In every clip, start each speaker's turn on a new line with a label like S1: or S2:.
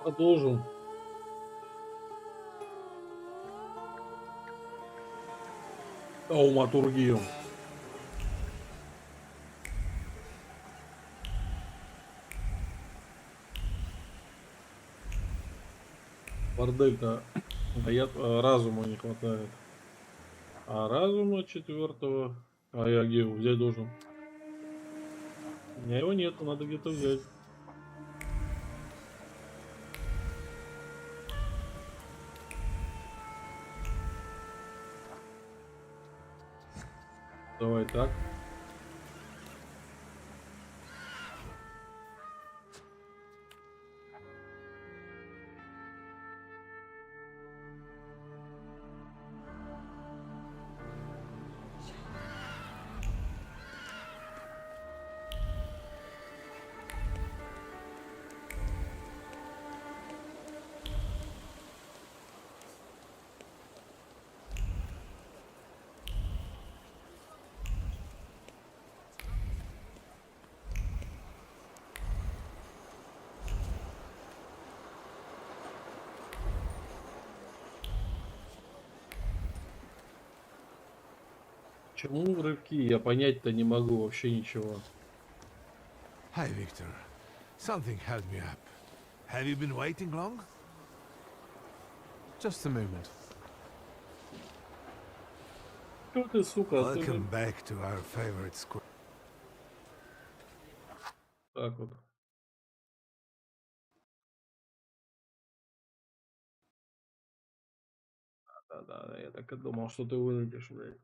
S1: Продолжим. Тауматургию. Бордель-то разума не хватает. А разума четвертого. А я где его взять должен? У меня его нету, надо где-то взять. Давай так. Почему рывки? Я понять-то не могу вообще ничего.
S2: Hi, Victor. Something held me up. Have you been waiting long?
S3: Just a moment.
S1: Что ты, сука?
S2: Welcome back to our favorite square.
S1: Так вот. Да, я так и думал, что ты вылетишь, блядь.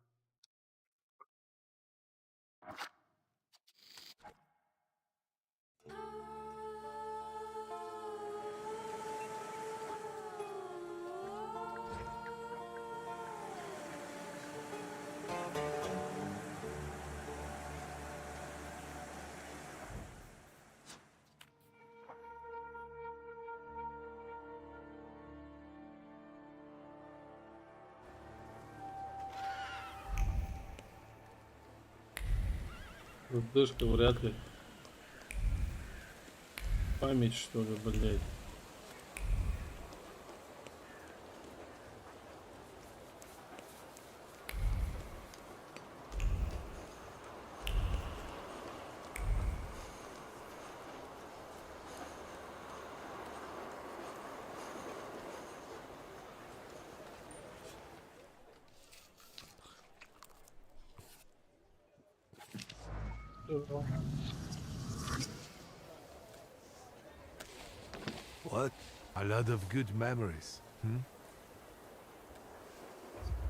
S1: Дышка вряд ли. Память, что ли, блядь.
S2: What? A lot of good memories.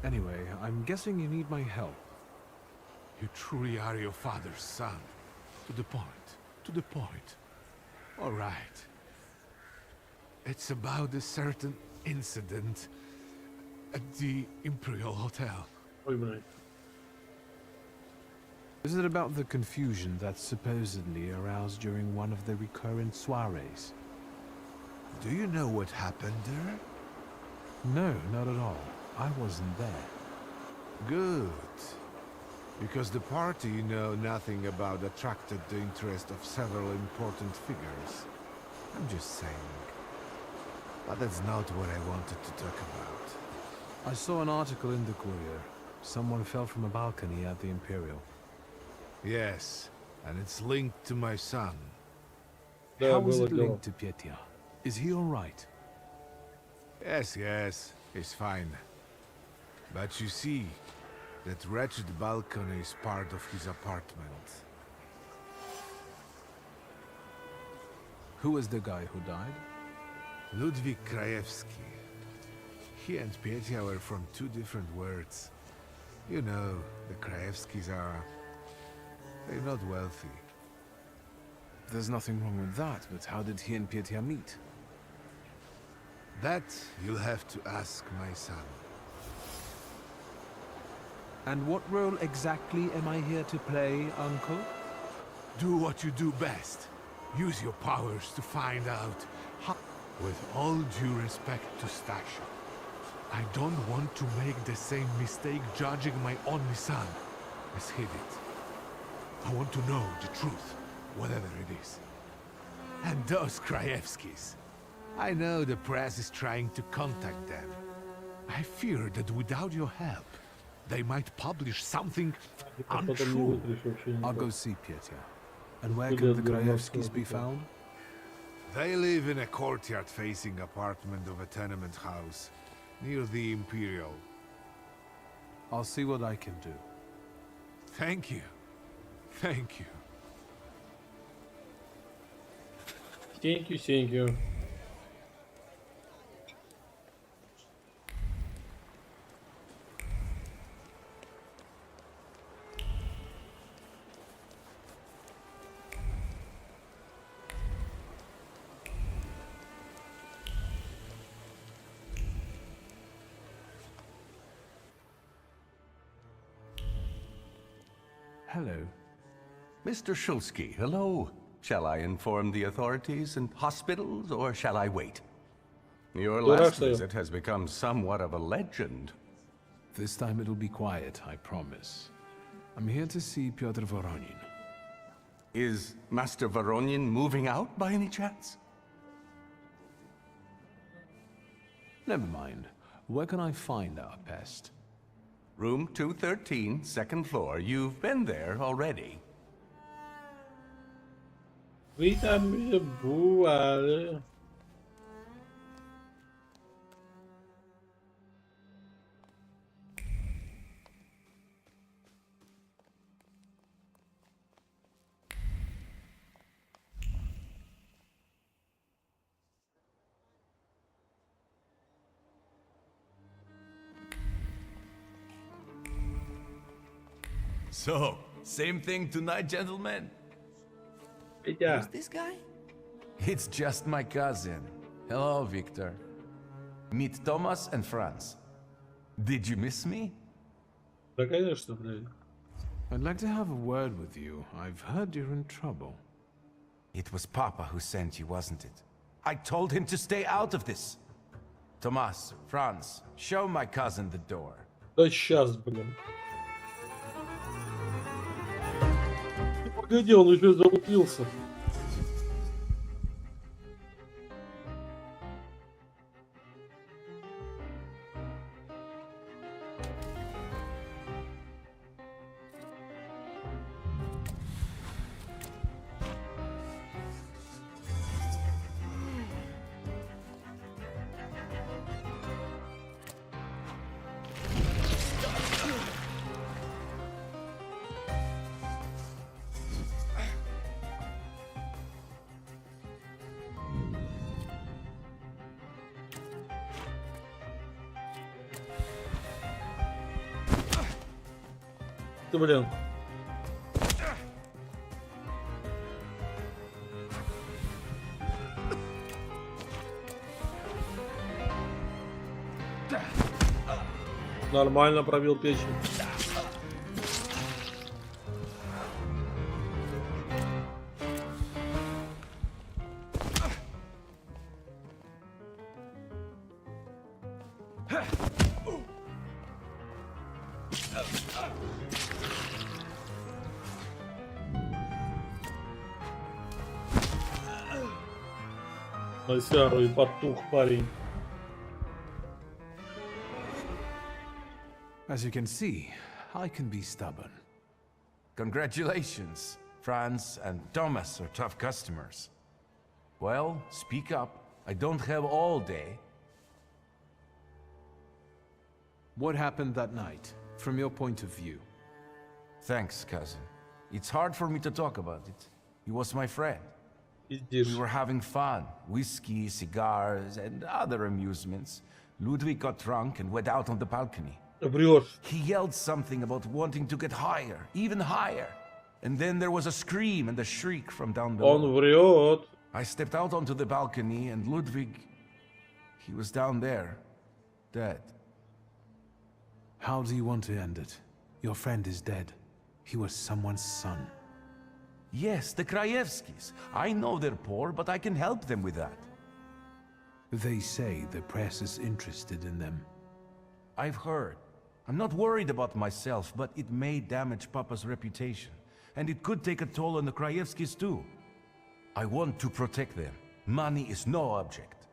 S3: Anyway, I'm guessing you need my help.
S2: You truly are your father's son. To the point. To the point. All right. It's about a certain incident at the Imperial Hotel.
S1: Ой, блядь.
S3: Is it about the confusion that supposedly aroused during one of the recurrent soirees?
S2: Do you know what happened there?
S3: No, not at all. I wasn't there.
S2: Good. Because the party you know nothing about attracted the interest of several important figures. I'm just saying. But that's not what I wanted to talk about.
S3: I saw an article in the Courier. Someone fell from a balcony at the Imperial.
S2: Yes, and it's linked to my son.
S1: Да,
S3: How is
S1: было
S3: it
S1: дело.
S3: linked to Petya? Is he all right?
S2: Yes, he's fine. But you see, that wretched balcony is part of his apartment.
S3: Who was the guy who died?
S2: Ludwig Krajewski. He and Petya were from two different words. You know, the Krajewskis are... they're not wealthy.
S3: There's nothing wrong with that, but how did he and Petya meet?
S2: That you'll have to ask my son.
S3: And what role exactly am I here to play, Uncle?
S2: Do what you do best. Use your powers to find out how... With all due respect to Stasha, I don't want to make the same mistake judging my only son as he did. I want to know the truth, whatever it is. And those Krajewskis. I know the press is trying to contact them. I fear that without your help, they might publish something untrue.
S3: I'll go see Peter. And where can the Krajewskis be found?
S2: They live in a courtyard-facing apartment of a tenement house, near the Imperial.
S3: I'll see what I can do.
S2: Thank you. Thank you.
S1: Thank you, thank you.
S3: Hello.
S4: Mr. Shulsky, hello. Shall I inform the authorities and hospitals, or shall I wait? Your last visit has become somewhat of a legend.
S3: This time it'll be quiet, I promise. I'm here to see Pyotr Voronin.
S4: Is Master Voronin moving out by any chance?
S3: Never mind. Where can I find our pest?
S4: Room 213, second floor. You've been there already.
S1: Vítam, boa.
S5: So, same thing tonight, gentlemen?
S1: Петя,
S5: Who's this guy? It's just my cousin. Hello, Victor. Meet Thomas and Franz. Did you miss me?
S1: да конечно, блядь.
S3: I'd like to have a word with you. I've heard you're in trouble.
S5: It was Papa who sent you, wasn't it? I told him to stay out of this. Thomas, Franz, show my cousin the door.
S1: Да сейчас, блин. Погоди, он еще залупился. Ты, блин. Нормально пробил печень. Насяру и потух парень.
S3: As you can see, I can be stubborn.
S5: Congratulations. Franz and Thomas are tough customers. Well, speak up. I don't have all day.
S3: What happened that night, from your point of view?
S5: Thanks, cousin. It's hard for me to talk about it. He was my friend.
S1: Пиздишь.
S5: We were having fun. Whiskey, cigars, and other amusements. Ludwig got drunk and went out on the balcony.
S1: Врешь.
S5: He yelled something about wanting to get higher, even higher. And then there was a scream and a shriek from down below.
S1: Он врет.
S5: I stepped out onto the balcony and Ludwig, he was down there, dead.
S3: How do you want to end it? Your friend is dead. He was someone's son.
S5: Yes, the Krajewskis. I know they're poor, but I can help them with that.
S3: They say the press is interested in them.
S5: I've heard. I'm not worried about myself, but it may damage Papa's reputation. And it could take a toll on the Krajewskis too. I want to protect them. Money is no object.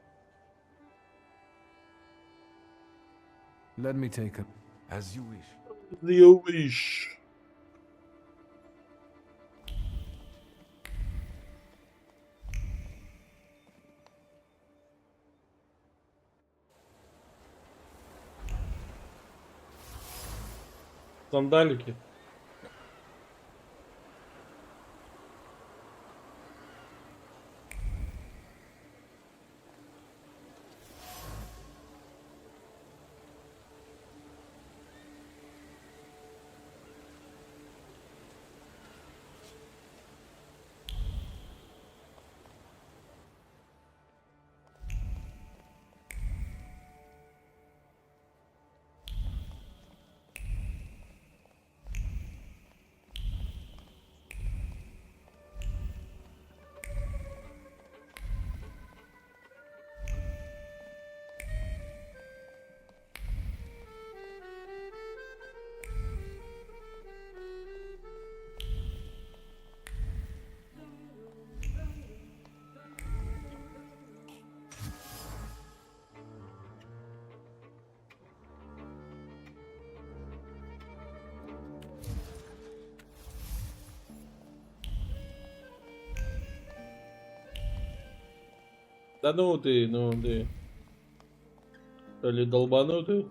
S3: Let me take a...
S5: As you wish.
S1: You wish. Сандалики. Да ну ты. То ли долбанутый.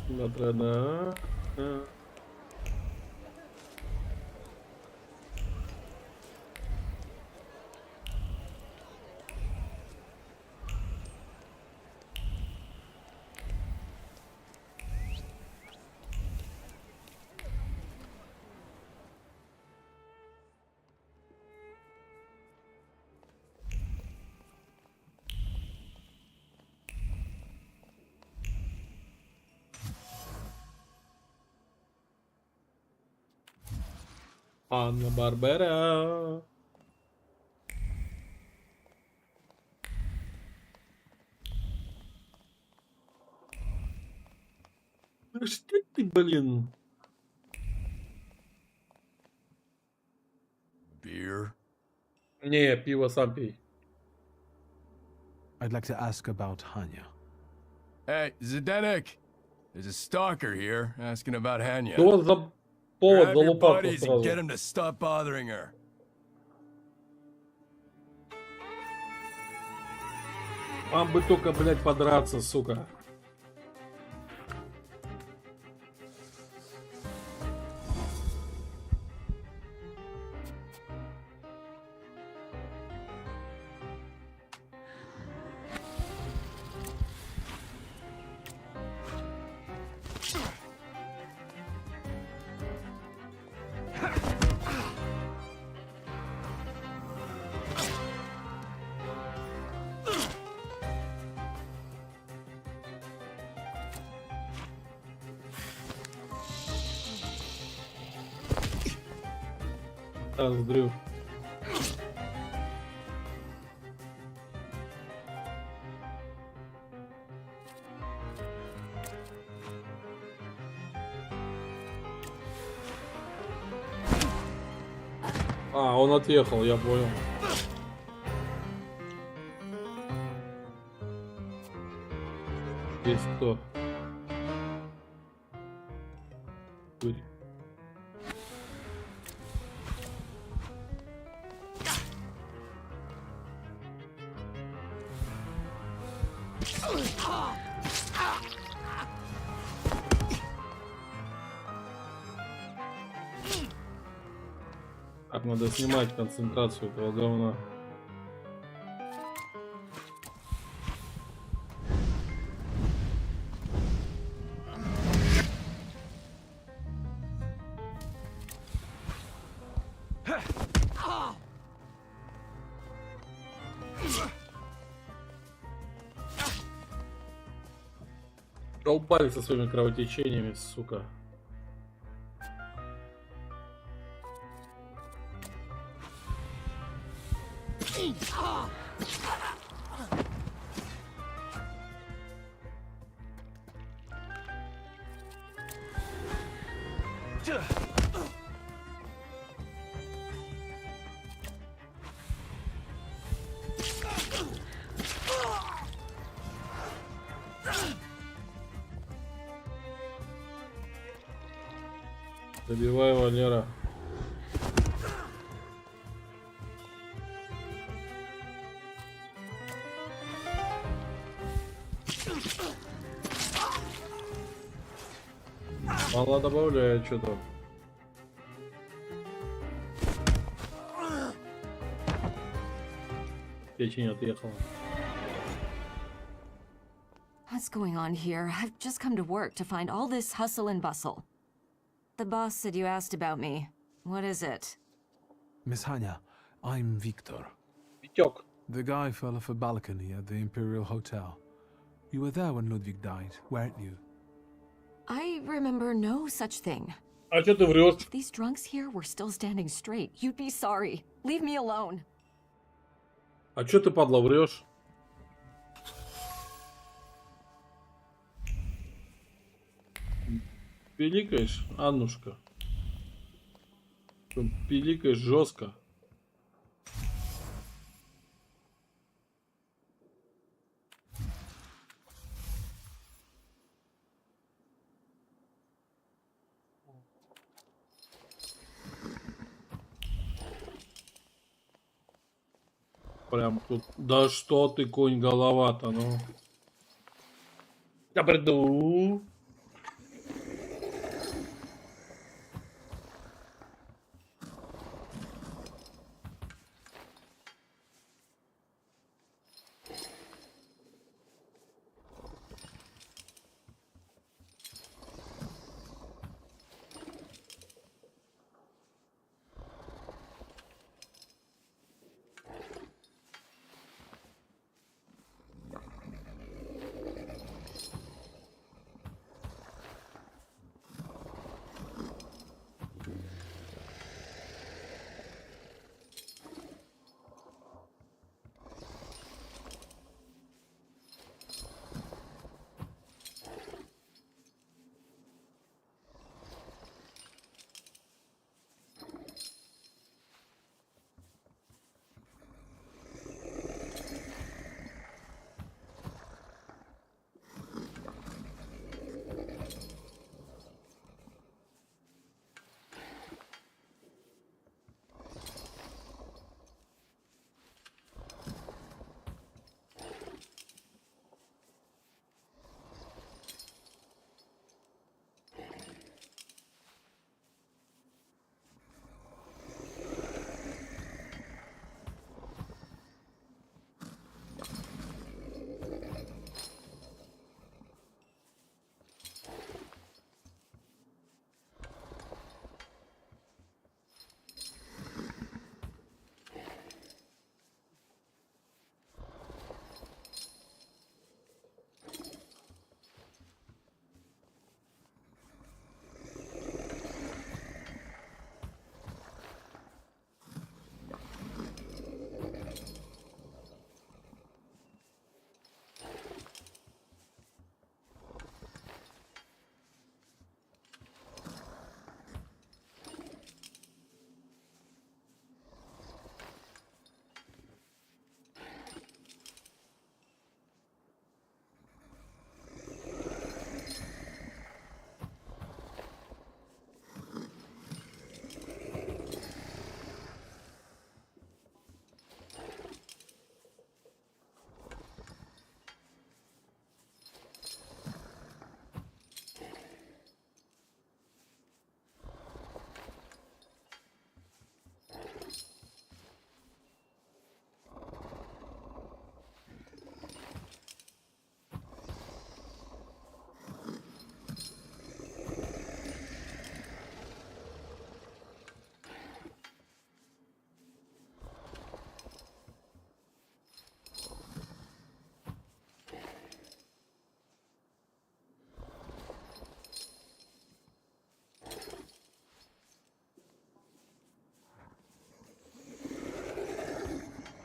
S1: Матрана. Анна Барбера. Да что ты, блин?
S2: Beer?
S1: Не, пиво сам пей.
S3: I'd like to ask about Hanya.
S6: Hey, Zdenek! There's a stalker here asking about Hanya.
S1: Что за повод
S6: Grab
S1: за
S6: your
S1: лопатку
S6: buddies and get
S1: сразу?
S6: him to stop bothering her.
S1: Вам бы только, блядь, подраться, сука. Дрю. А, он отъехал, я понял. Есть кто? Ой. Так, надо снимать концентрацию этого говна. Долбали со своими кровотечениями, сука. Добивай, Валера. Мало добавляет что-то. Печень отъехала.
S7: What's going on here? I've just come to work to find all this hustle and bustle. The boss said you asked about me. What is it?
S3: Miss Hanya, I'm Victor.
S1: Витек.
S3: The guy fell off a balcony at the Imperial Hotel. You were there when Ludwig died, weren't you?
S7: I remember no such thing.
S1: А что ты врешь?
S7: If these drunks here were still standing straight, you'd be sorry. Leave me alone.
S1: А что ты, падла, врешь? Пиликаешь, Аннушка. Пиликаешь жестко. Прям тут. Да что ты, конь, голова-то, ну. Я приду.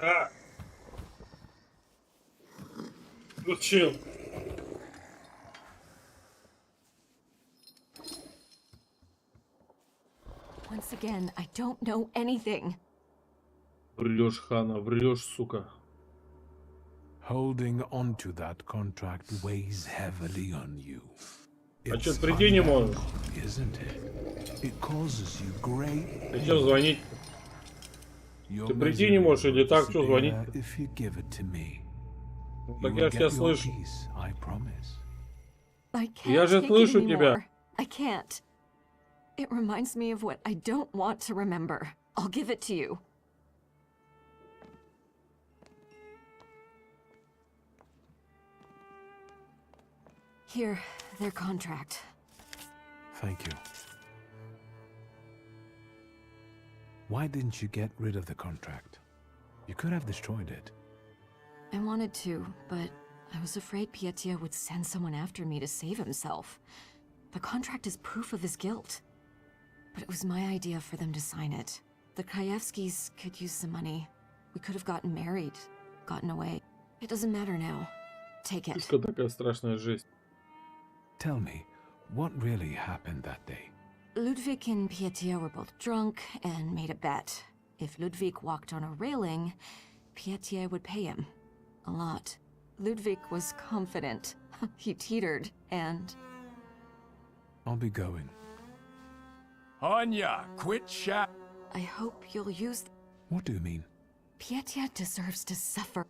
S1: А! Зачем?
S7: Once again, I don't know anything.
S1: Врешь, Хана, врешь, сука.
S3: Holding on to that contract weighs heavily on you.
S1: А чё,
S3: It's
S1: прийти не можешь?
S3: unbearable, isn't it? It causes you great
S1: Зачем звонить?
S3: Your
S1: Ты прийти не можешь или так, что звонить?
S3: if you give it to me.
S1: Ну,
S3: You
S1: так
S3: will
S1: я ж тебя
S3: get your
S1: слышу.
S3: peace, I promise.
S7: I can't
S1: Я же
S7: take it
S1: слышу тебя.
S7: anymore. I can't. It reminds me of what I don't want to remember. I'll give it to you. Here, their contract.
S3: Thank you. Why didn't you get rid of the contract? You could have destroyed it.
S7: I wanted to, but I was afraid Pietia would send someone after me to save himself. The contract is proof of his guilt. But it was my idea for them to sign it. The Krajewskis could use some money. We could have gotten married, gotten away. It doesn't matter now. Take it.
S1: Что такая страшная жесть?
S3: Tell me, what really happened that day?
S7: Ludwig and Pietia were both drunk and made a bet. If Ludwig walked on a railing, Pietia would pay him. A lot. Ludwig was confident. He teetered, and...
S3: I'll be going.
S6: Anya, quit chat.
S7: I hope you'll use...
S3: What do you mean?
S7: Pietia deserves to suffer.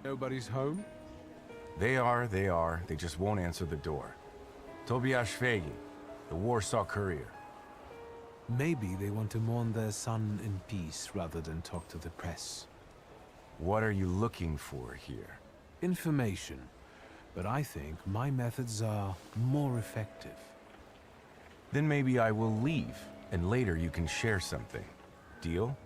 S3: Nobody's home?
S5: They are. They just won't answer the door. Tobias Fegi, the Warsaw Courier.
S3: Maybe they want to mourn their son in peace rather than talk to the press.
S5: What are you looking for here?
S3: Information. But I think my methods are more effective.
S5: Then maybe I will leave, and later you can share something. Deal?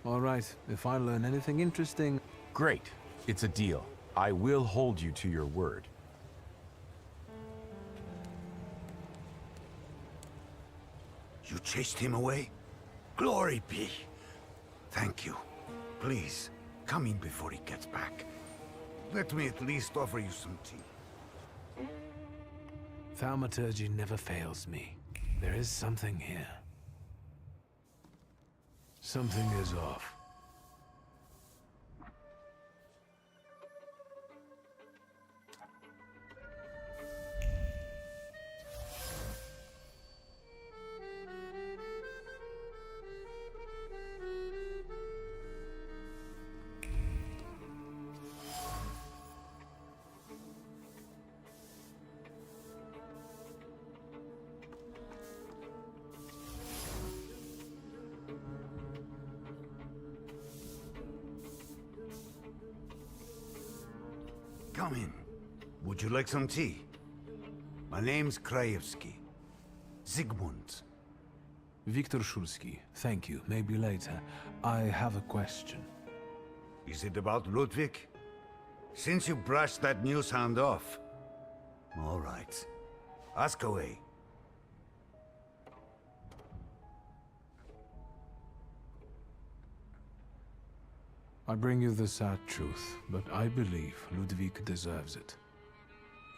S3: All right, if I learn anything interesting...
S5: Great. It's a deal. I will hold you to your word.
S8: You chased him away? Glory be. Thank you. Please, come in before he gets back. Let me at least offer you some tea.
S3: Thaumaturge never fails me. There is something here. Something is off.
S8: Come in. Would you like some tea? My name's Krajewski. Zygmunt.
S3: Viktor Shulsky, thank you. Maybe later. I have a question.
S8: Is it about Ludwig? Since you brushed that new sound off. All right. Ask away.
S3: I bring you the sad truth, but I believe Ludwig deserves it.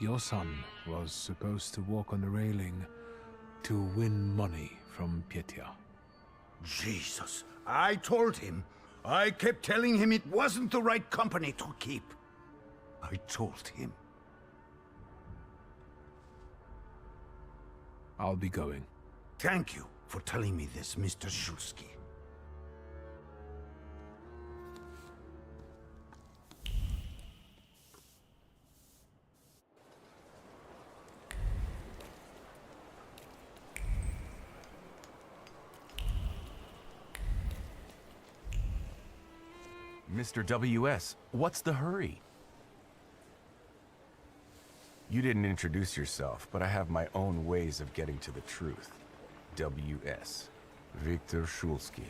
S3: Your son was supposed to walk on the railing to win money from Petya.
S8: Jesus, I told him. I kept telling him it wasn't the right company to keep. I told him.
S3: I'll be going.
S8: Thank you for telling me this, Mr. Shulsky.
S5: Mr. W.S., what's the hurry? You didn't introduce yourself, but I have my own ways of getting to the truth. W.S. Viktor Shulsky.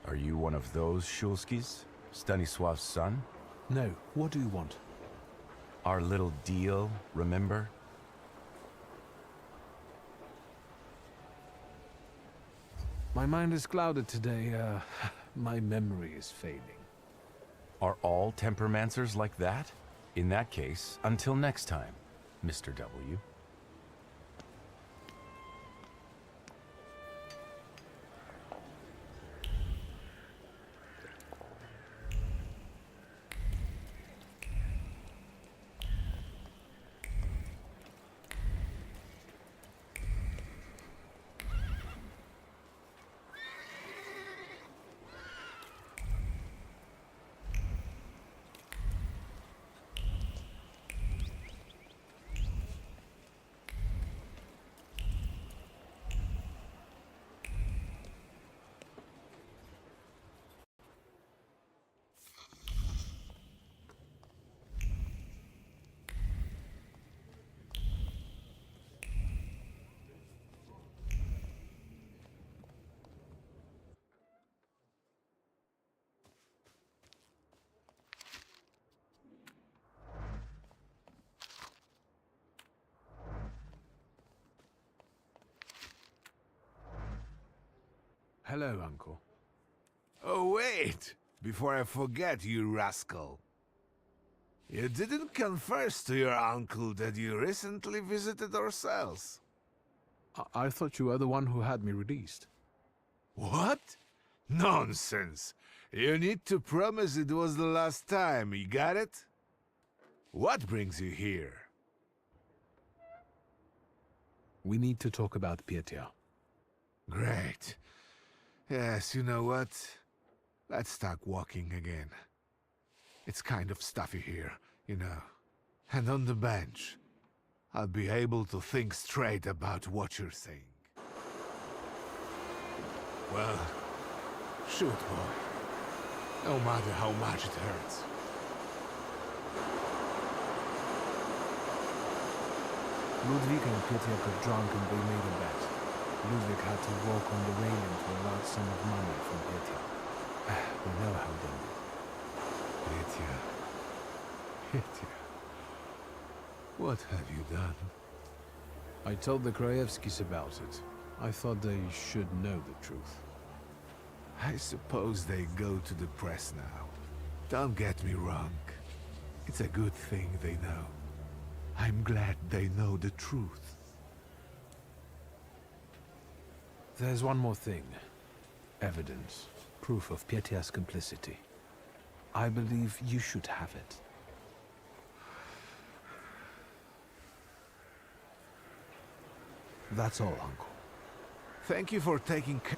S5: Are you one of those Shulskys? Stanisław's son?
S3: No, what do you want?
S5: Our little deal, remember?
S3: My mind is clouded today. My memory is fading.
S5: Are all temperamancers like that? In that case, until next time, Mr. W.
S3: Hello, Uncle.
S2: Oh, wait! Before I forget, you rascal. You didn't confess to your uncle that you recently visited our cells.
S3: I thought you were the one who had me released.
S2: What? Nonsense! You need to promise it was the last time, you got it? What brings you here?
S3: We need to talk about Petya.
S2: Great. Yes, you know what? Let's start walking again. It's kind of stuffy here, you know. And on the bench, I'll be able to think straight about what you're saying. Well, shoot, boy. No matter how much it hurts.
S3: Ludwig and Petya got drunk and they made a bet. Ludwig had to walk on the railing for a large sum of money from Petya. We know how they did.
S2: Petya. What have you done?
S3: I told the Krajewskis about it. I thought they should know the truth.
S2: I suppose they go to the press now. Don't get me wrong. It's a good thing they know. I'm glad they know the truth.
S3: There's one more thing. Evidence. Proof of Petya's complicity. I believe you should have it. That's all, Uncle.
S2: Thank you for taking care.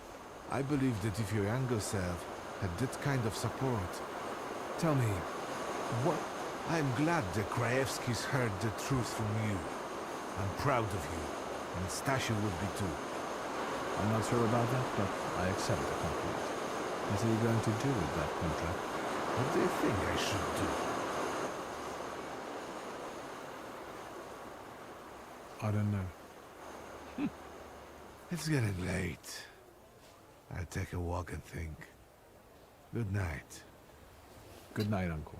S2: I believe that if your younger self had that kind of support...
S3: Tell me, what...
S2: I'm glad the Krajewskis heard the truth from you. I'm proud of you, and Stasia would be too.
S3: I'm not sure about that, but I accept the compliment. What are you going to do with that contract?
S2: What do you think I should do?
S3: I don't know.
S2: It's getting late. I'll take a walk and think. Good night.
S3: Good night, Uncle.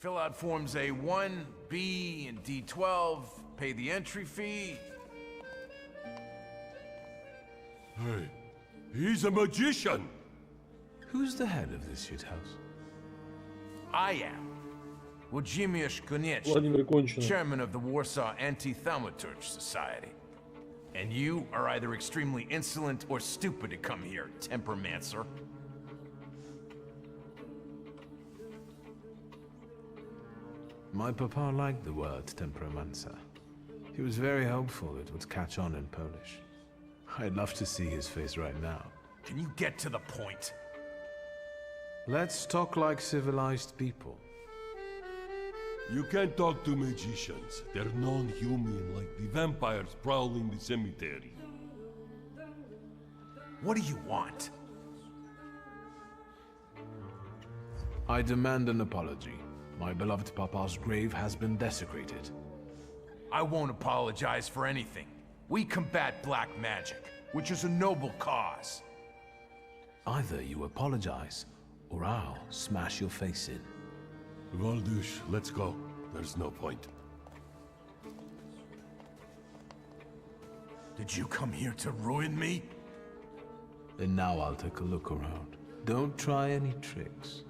S5: Fill out forms A1, B, and D12, pay the entry fee.
S2: Hey, he's a magician!
S3: Who's the head of this shithouse?
S5: I am. Włodzimierz Konieczny,
S1: Владимир Кончина.
S5: chairman of the Warsaw Anti-Thaumaturge Society. And you are either extremely insolent or stupid to come here, tempermancer.
S3: My papa liked the word temperamenza. He was very hopeful it would catch on in Polish. I'd love to see his face right now.
S5: Can you get to the point?
S3: Let's talk like civilized people.
S9: You can't talk to magicians. They're non-human, like the vampires prowling the cemetery.
S5: What do you want?
S3: I demand an apology. My beloved papa's grave has been desecrated.
S5: I won't apologize for anything. We combat black magic, which is a noble cause.
S3: Either you apologize, or I'll smash your face in.
S9: Valdush, let's go. There's no point.
S5: Did you come here to ruin me?
S3: And now I'll take a look around. Don't try any tricks.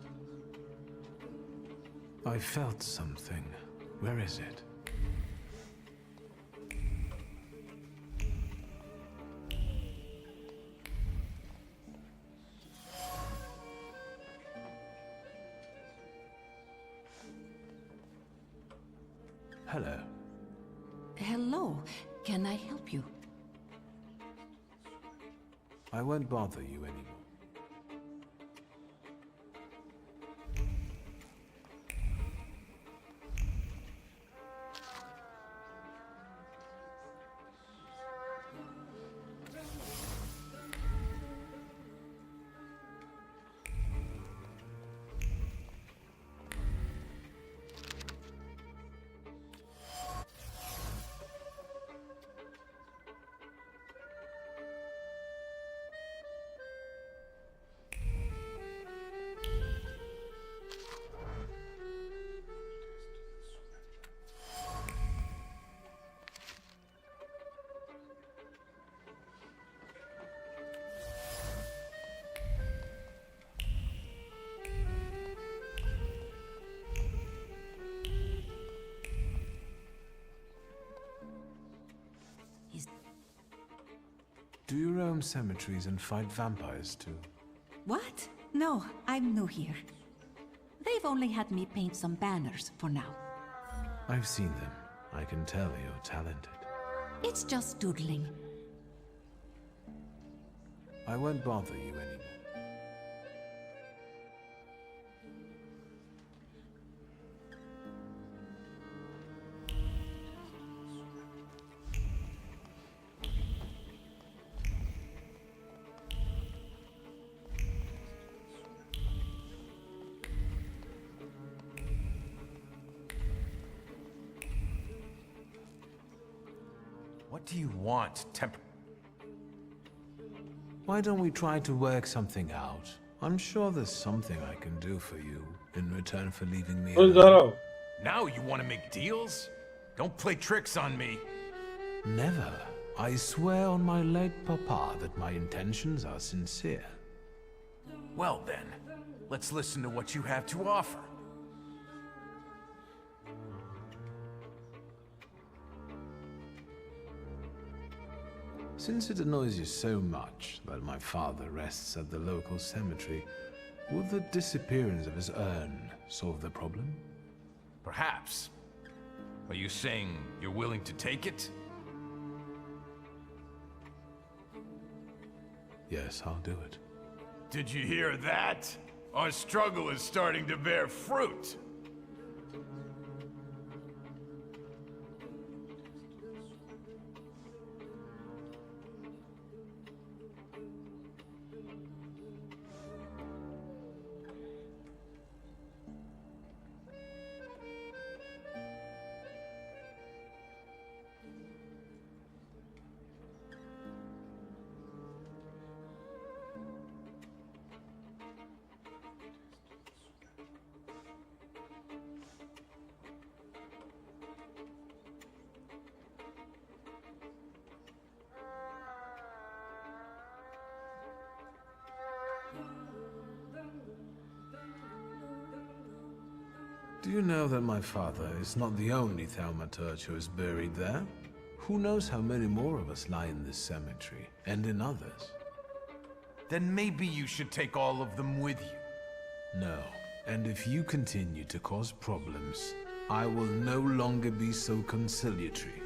S3: I felt something. Where is it? Hello.
S10: Hello. Can I help you?
S3: I won't bother you anymore. Do you roam cemeteries and fight vampires too?
S10: What? No, I'm new here. They've only had me paint some banners for now.
S3: I've seen them. I can tell you're talented.
S10: It's just doodling.
S3: I won't bother you anymore.
S5: What do you want,
S3: Why don't we try to work something out? I'm sure there's something I can do for you in return for leaving me alone.
S1: Здорово.
S5: Now you want to make deals? Don't play tricks on me.
S3: Never. I swear on my late papa that my intentions are sincere.
S5: Well then, let's listen to what you have to offer.
S3: Since it annoys you so much that my father rests at the local cemetery, would the disappearance of his urn solve the problem?
S5: Perhaps. Are you saying you're willing to take it?
S3: Yes, I'll do it.
S6: Did you hear that? Our struggle is starting to bear fruit.
S3: Do you know that my father is not the only Thaumaturge who is buried there? Who knows how many more of us lie in this cemetery, and in others?
S5: Then maybe you should take all of them with you.
S3: No. And if you continue to cause problems, I will no longer be so conciliatory.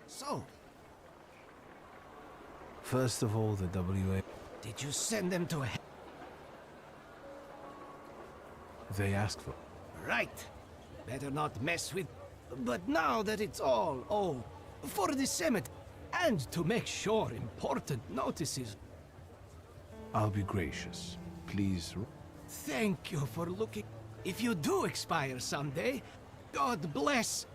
S11: So,
S3: First of all, the WA...
S11: did you send them to hell?
S3: They asked for...
S11: Right. Better not mess with... But now that it's all, for the cemetery, and to make sure important notices...
S3: I'll be gracious. Please...
S11: Thank you for looking... If you do expire someday, God bless...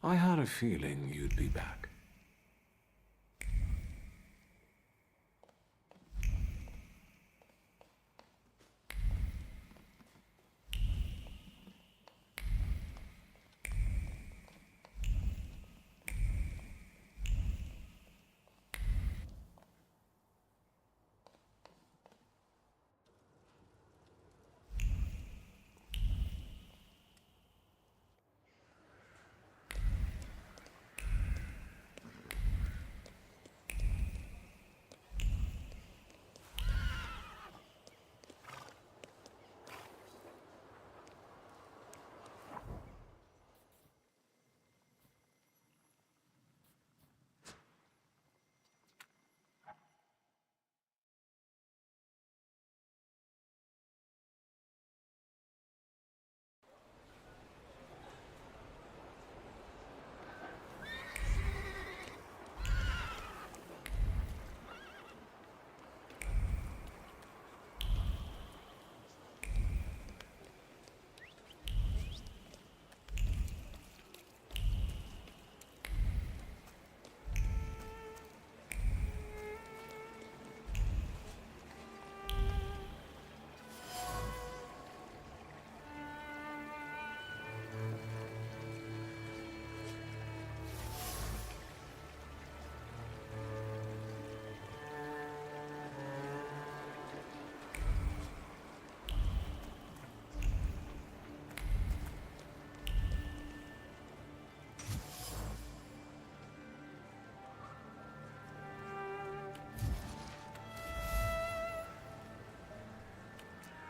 S3: I had a feeling you'd be back.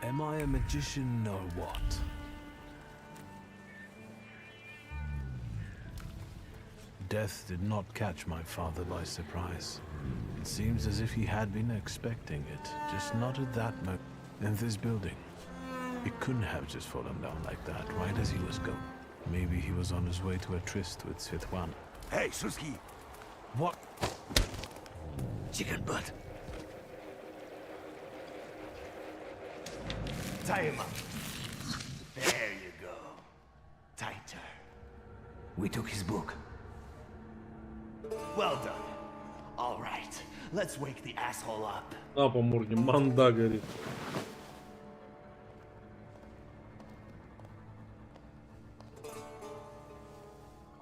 S3: Am I a magician or what? Death did not catch my father by surprise. It seems as if he had been expecting it, just not at that moment. In this building, it couldn't have just fallen down like that, right as he was going. Maybe he was on his way to a tryst with Svetlana.
S8: Hey, Shulsky!
S3: What?
S8: Chicken butt! Tie him up. There you go. Tighter. We took his book. Well done. All right. Let's wake the asshole up.
S1: На по морде, манда горит.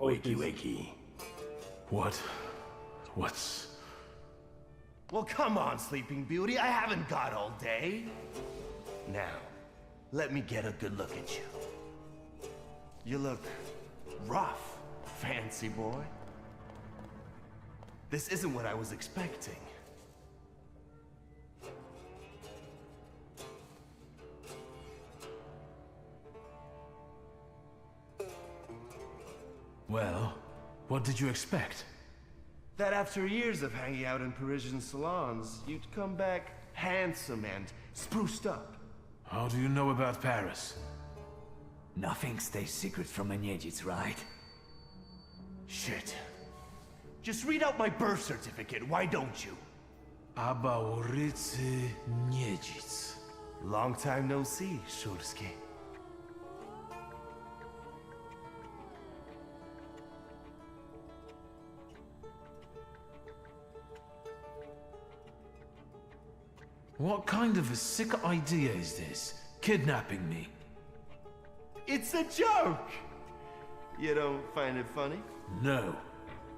S8: Wakey, wakey.
S3: What's...
S8: Well, come on, Sleeping Beauty. I haven't got all day. Now, let me get a good look at you. You look rough, fancy boy. This isn't what I was expecting.
S3: Well, what did you expect?
S8: That after years of hanging out in Parisian salons, you'd come back handsome and spruced up.
S3: How do you know about Paris?
S12: Nothing stays secret from a Niedzic, right?
S8: Shit. Just read out my birth certificate, why don't you?
S3: Aba ulicy Niedzic.
S8: Long time no see, Shulsky.
S3: What kind of a sick idea is this? Kidnapping me?
S8: It's a joke! You don't find it funny?
S3: No.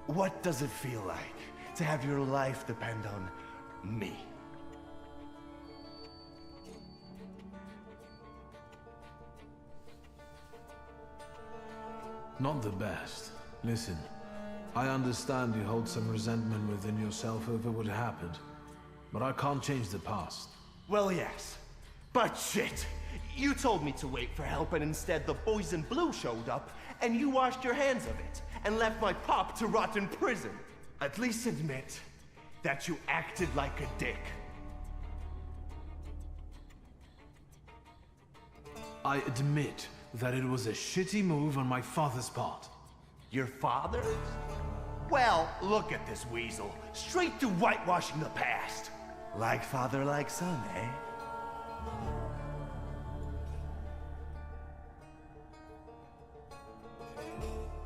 S8: What does it feel like to have your life depend on me?
S3: Not the best. Listen, I understand you hold some resentment within yourself over what happened, but I can't change the past.
S8: Well, yes. But shit! You told me to wait for help and instead the boys in blue showed up and you washed your hands of it and left my pop to rot in prison. At least admit that you acted like a dick.
S3: I admit that it was a shitty move on my father's part.
S8: Your father? Well, look at this weasel. Straight to whitewashing the past. Like father, like son, eh?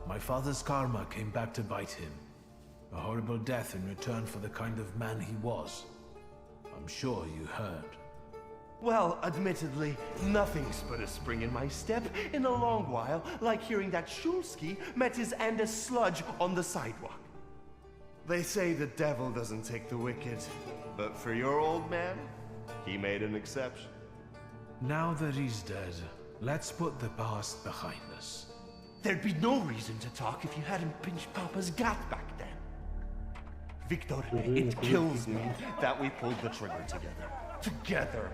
S3: My father's karma came back to bite him. A horrible death in return for the kind of man he was. I'm sure you heard.
S13: Well, admittedly, nothing's put a spring in my step in a long while, like hearing that Shulsky met his end as sludge on the sidewalk. They say the devil doesn't take the wicked, but for your old man, he made an exception.
S3: Now that he's dead, let's put the past behind us.
S13: There'd be no reason to talk if you hadn't pinched Papa's gut back then. Victor, it kills me that we pulled the trigger together. Together.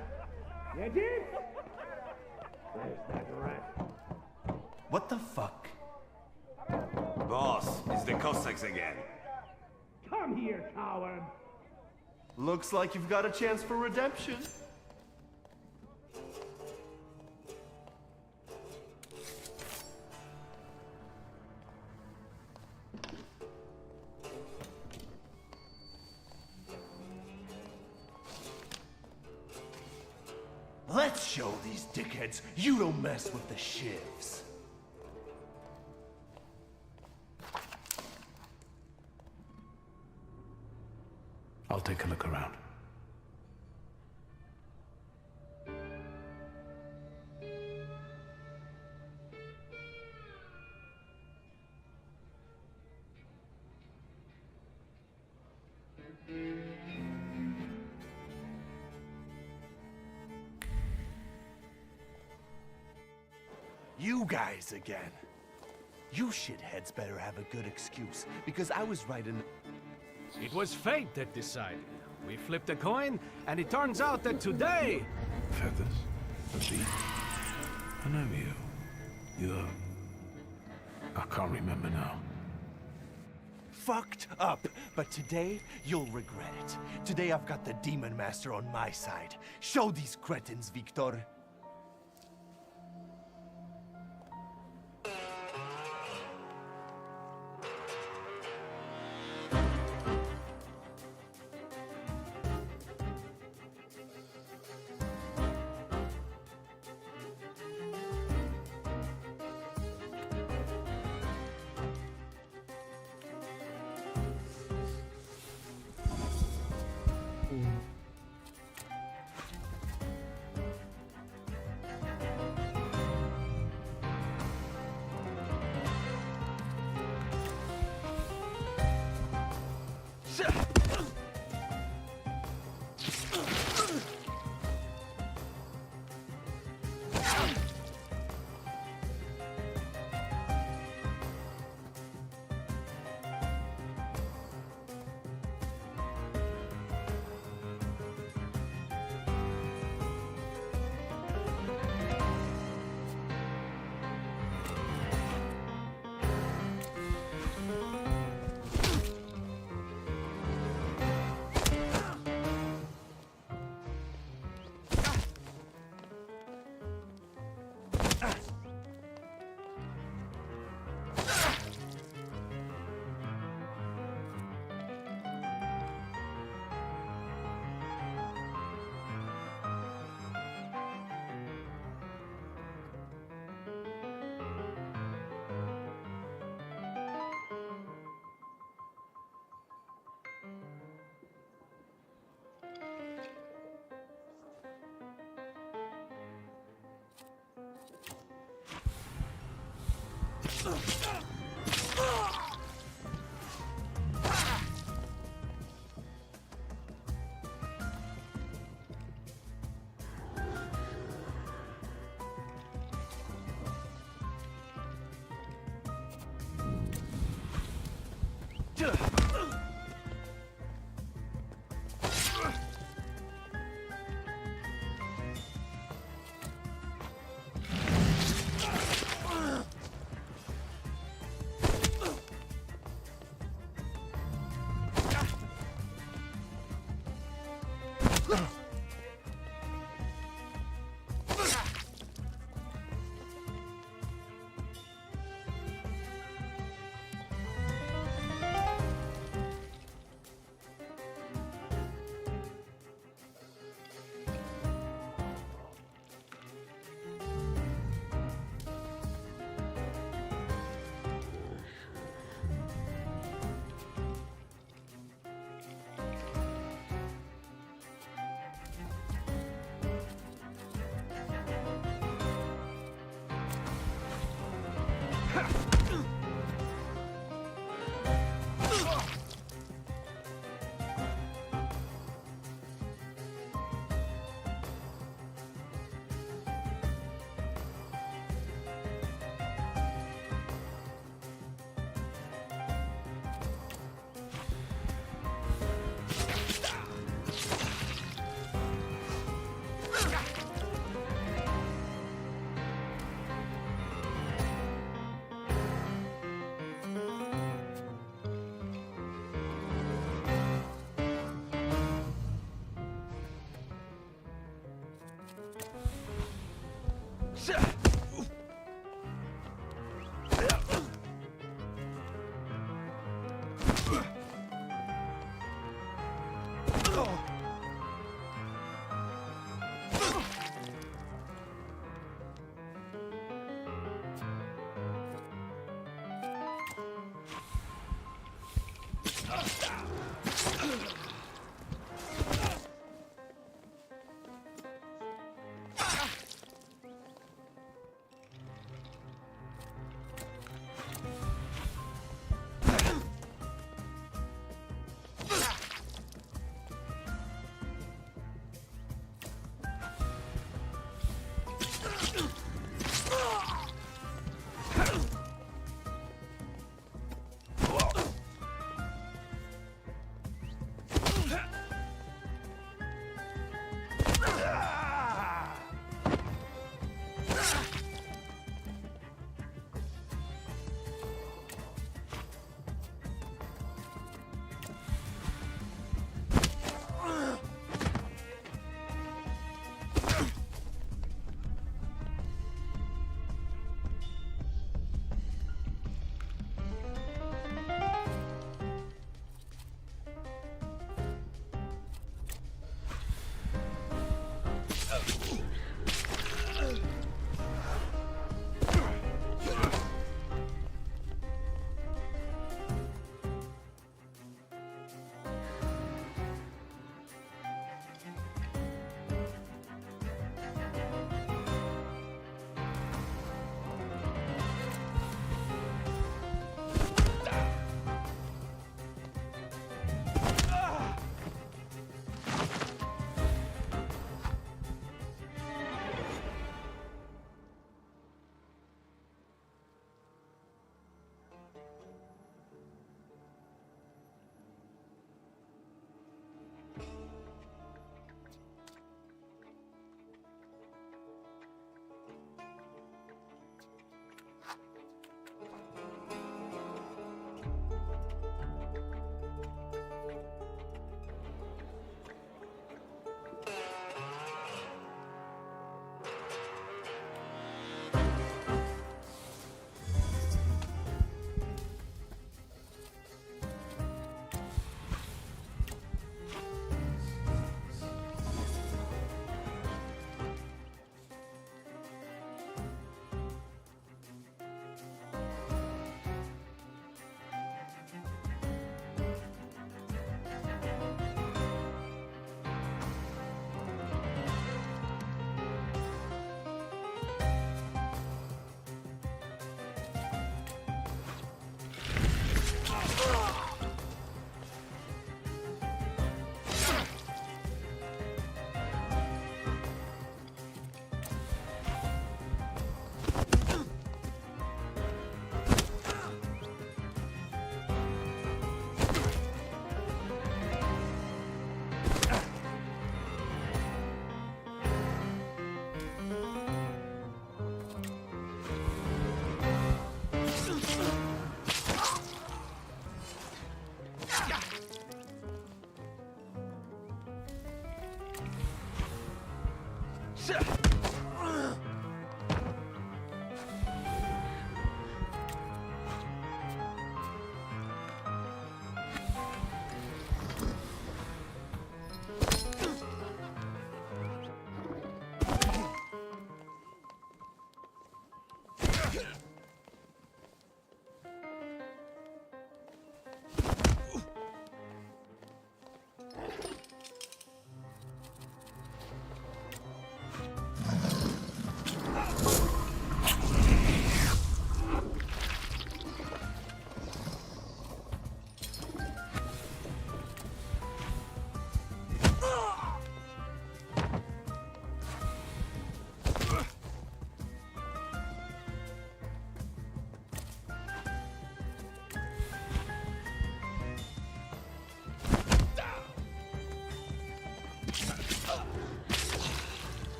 S13: What the fuck?
S14: Boss, it's the Cossacks again.
S13: Come here, coward. Looks like you've got a chance for redemption. Let's show these dickheads you don't mess with the shivs.
S3: I'll take a look around.
S13: You guys again. You shitheads better have a good excuse, because I was right in...
S11: It was fate that decided. We flipped a coin, and it turns out that today...
S3: Feathers? A bee? I know you. You're... I can't remember now.
S13: Fucked up, but today you'll regret it. Today I've got the Demon Master on my side. Show these cretins, Victor.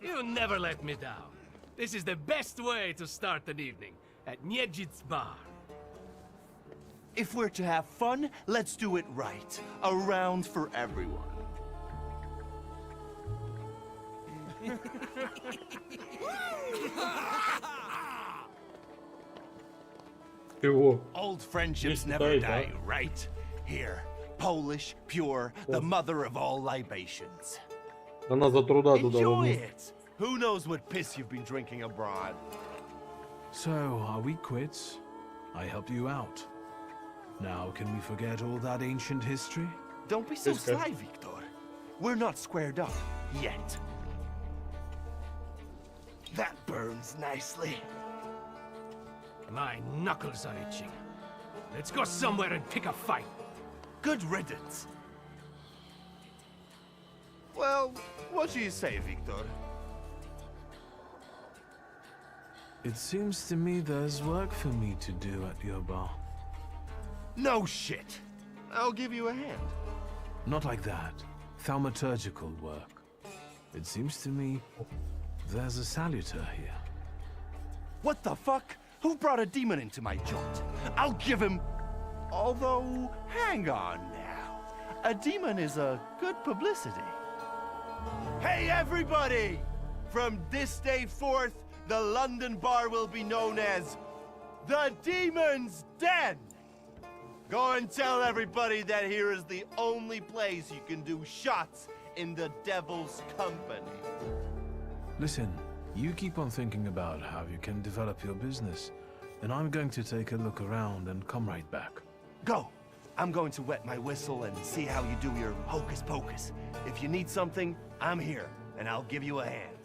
S11: You never let me down. This is the best way to start an evening, at Niedzic's bar.
S13: If we're to have fun, let's do it right. A round for everyone.
S1: Чего?
S13: Old friendships
S1: Есть
S13: never
S1: Китай, да?
S13: die, right? Here, Polish, pure, the mother of all libations.
S1: Она за труда туда
S13: Enjoy
S1: возьмет.
S13: it! Who knows what piss you've been drinking abroad?
S3: So, are we quits? I helped you out. Now, can we forget all that ancient history?
S13: Don't be so
S1: Yes, sir.
S13: sly, Victor. We're not squared up yet. That burns nicely.
S11: My knuckles are itching. Let's go somewhere and pick a fight.
S13: Good riddance. Well, what do you say, Victor?
S3: It seems to me there's work for me to do at your bar.
S13: No shit. I'll give you a hand.
S3: Not like that. Thaumaturgical work. It seems to me there's a saluter here.
S13: What the fuck? Who brought a demon into my joint? I'll give him... Although, hang on now. A demon is a good publicity. Hey, everybody! From this day forth, the London bar will be known as the Demon's Den. Go and tell everybody that here is the only place you can do shots in the devil's company.
S3: Listen, you keep on thinking about how you can develop your business, and I'm going to take a look around and come right back.
S13: Go! I'm going to wet my whistle and see how you do your hocus pocus. If you need something, I'm here, and I'll give you a hand.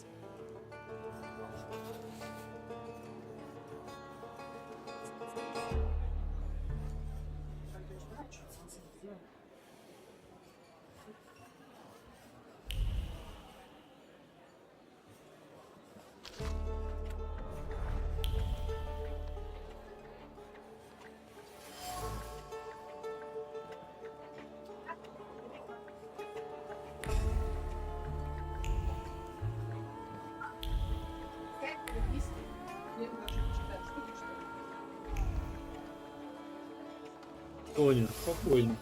S1: Тоня, спокойно.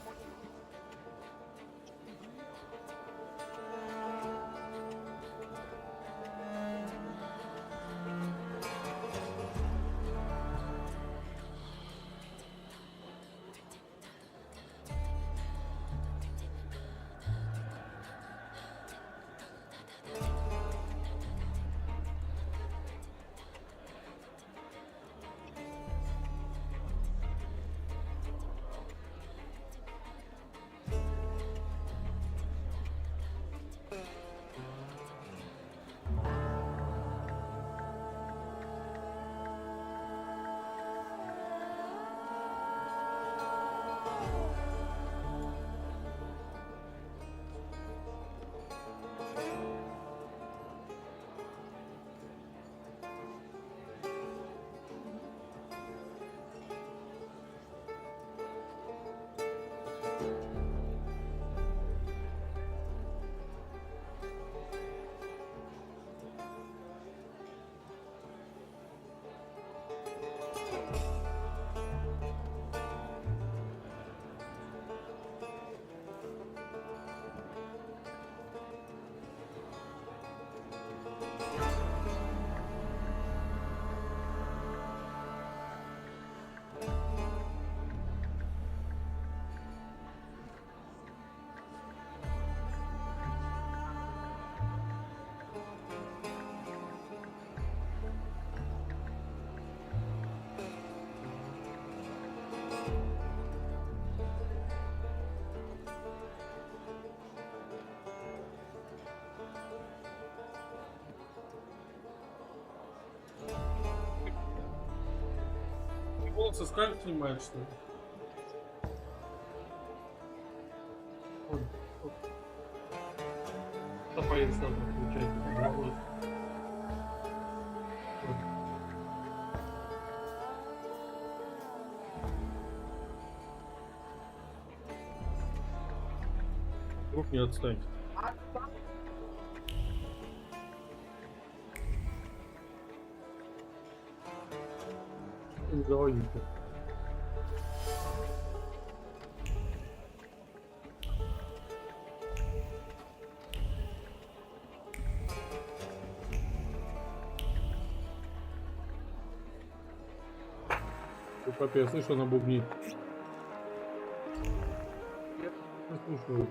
S1: Волосы с карт снимает, что ли? Топорец надо включать. Вдруг не отстань. Не заводите. Папе, я слышу, она бубнит. Я слушаю.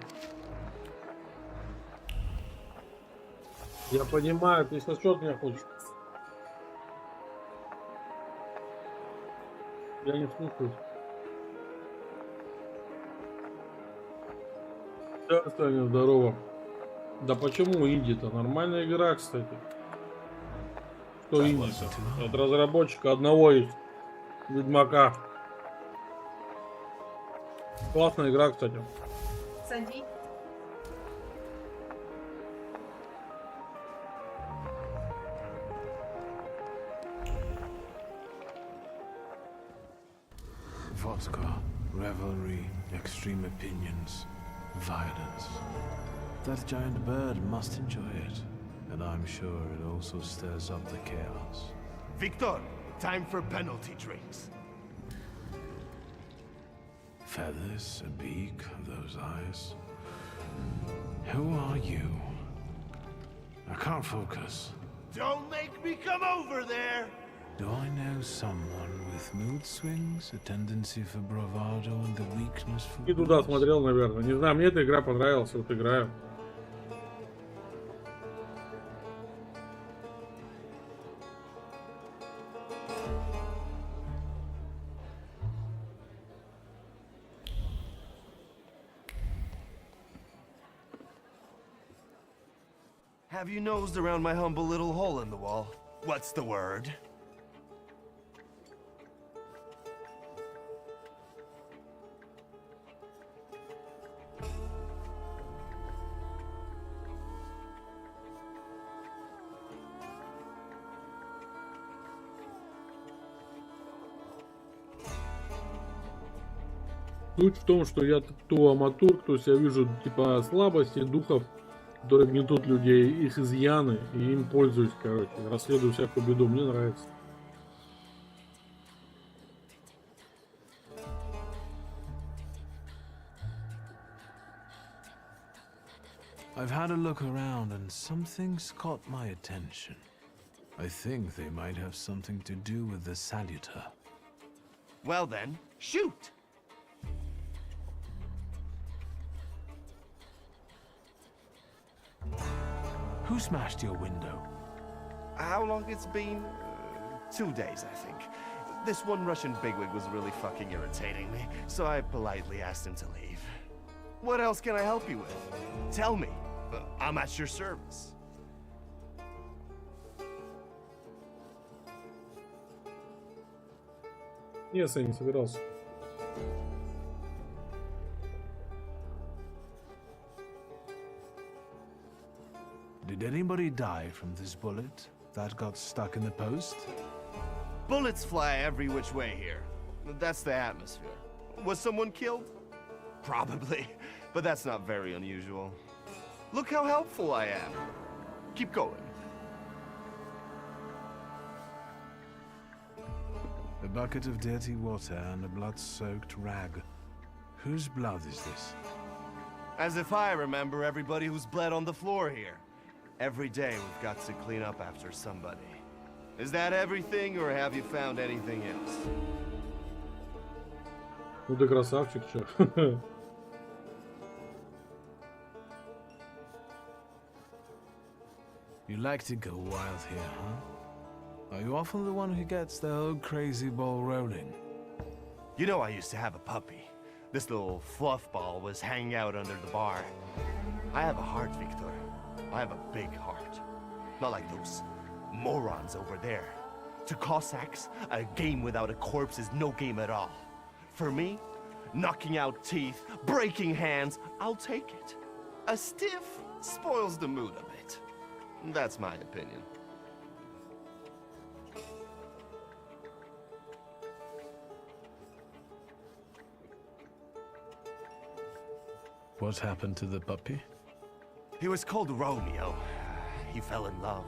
S1: Я понимаю, ты сосчет меня хочешь. Я не слушаю. Да, Саня, здорово. Да почему инди-то? Нормальная игра, кстати. Что инди? От разработчика одного из Ведьмака. Классная игра, кстати.
S15: Садись.
S3: Vodka, revelry, extreme opinions, violence. That giant bird must enjoy it, and I'm sure it also stirs up the chaos.
S13: Victor, time for penalty drinks.
S3: Feathers, a beak, those eyes. Who are you? I can't focus.
S13: Don't make me come over there!
S3: Do I know someone with mood swings, a tendency for bravado and the weakness for...
S1: И туда смотрел, наверное. Не знаю, мне эта игра понравилась, вот играю.
S13: Have you nosed around my humble little hole in the wall? What's the word?
S1: Суть в том, что я Thaumaturge, то есть я вижу типа слабости духов, которые гнетут людей, их изъяны, и им пользуюсь, короче, расследую всякую беду, мне нравится.
S3: I've had a look around and something's caught my attention. I think they might have something to do with the Saluter.
S13: Well then, shoot!
S3: Who smashed your window?
S13: How long it's been? 2 days, I think. This one Russian bigwig was really fucking irritating me, so I politely asked him to leave. What else can I help you with? Tell me. I'm at your service.
S1: Нет, я не собирался.
S3: Did anybody die from this bullet that got stuck in the post?
S13: Bullets fly every which way here. That's the atmosphere. Was someone killed? Probably, but that's not very unusual. Look how helpful I am. Keep going.
S3: A bucket of dirty water and a blood-soaked rag. Whose blood is this?
S13: As if I remember everybody who's bled on the floor here. Every day we've got to clean up after somebody. Is that everything, or have you found anything else?
S1: Ну ты красавчик, чё.
S3: You like to go wild here, huh? Are you often the one who gets the whole crazy ball rolling?
S13: You know I used to have a puppy. This little fluff ball was hanging out under the bar. I have a heart, Victor. I have a big heart. Not like those morons over there. To Cossacks, a game without a corpse is no game at all. For me, knocking out teeth, breaking hands, I'll take it. A stiff spoils the mood a bit. That's my opinion.
S3: What happened to the puppy?
S13: He was called Romeo. He fell in love.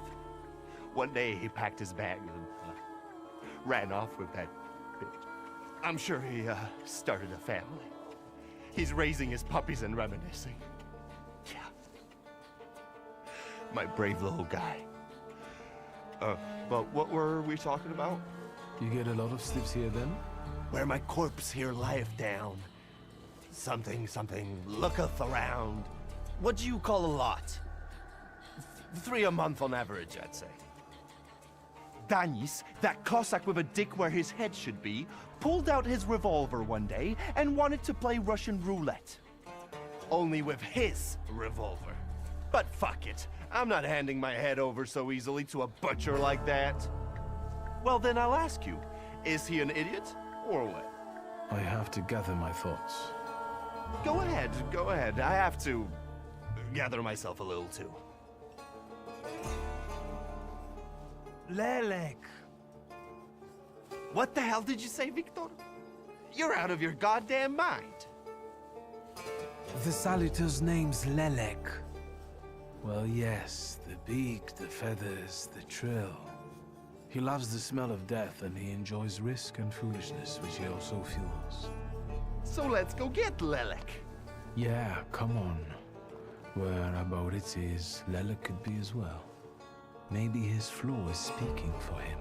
S13: One day he packed his bags and ran off with that bitch. I'm sure he started a family. He's raising his puppies and reminiscing. Yeah. My brave little guy. But what were we talking about?
S3: You get a lot of slips here then?
S13: Where my corpse here lieth down. Something, looketh around. What do you call a lot? 3 a month on average, I'd say. Danis, that Cossack with a dick where his head should be, pulled out his revolver one day and wanted to play Russian roulette. Only with his revolver. But fuck it, I'm not handing my head over so easily to a butcher like that. Well then I'll ask you, is he an idiot, or what?
S3: I have to gather my thoughts.
S13: Go ahead, I have to gather myself a little too. Lelek. What the hell did you say, Victor? You're out of your goddamn mind.
S3: The Salutor's name's Lelek. Well, yes, the beak, the feathers, the trill. He loves the smell of death and he enjoys risk and foolishness, which he also fuels.
S13: So let's go get Lelek.
S3: Yeah, come on. Where about it is, Lelek could be as well. Maybe his flaw is speaking for him.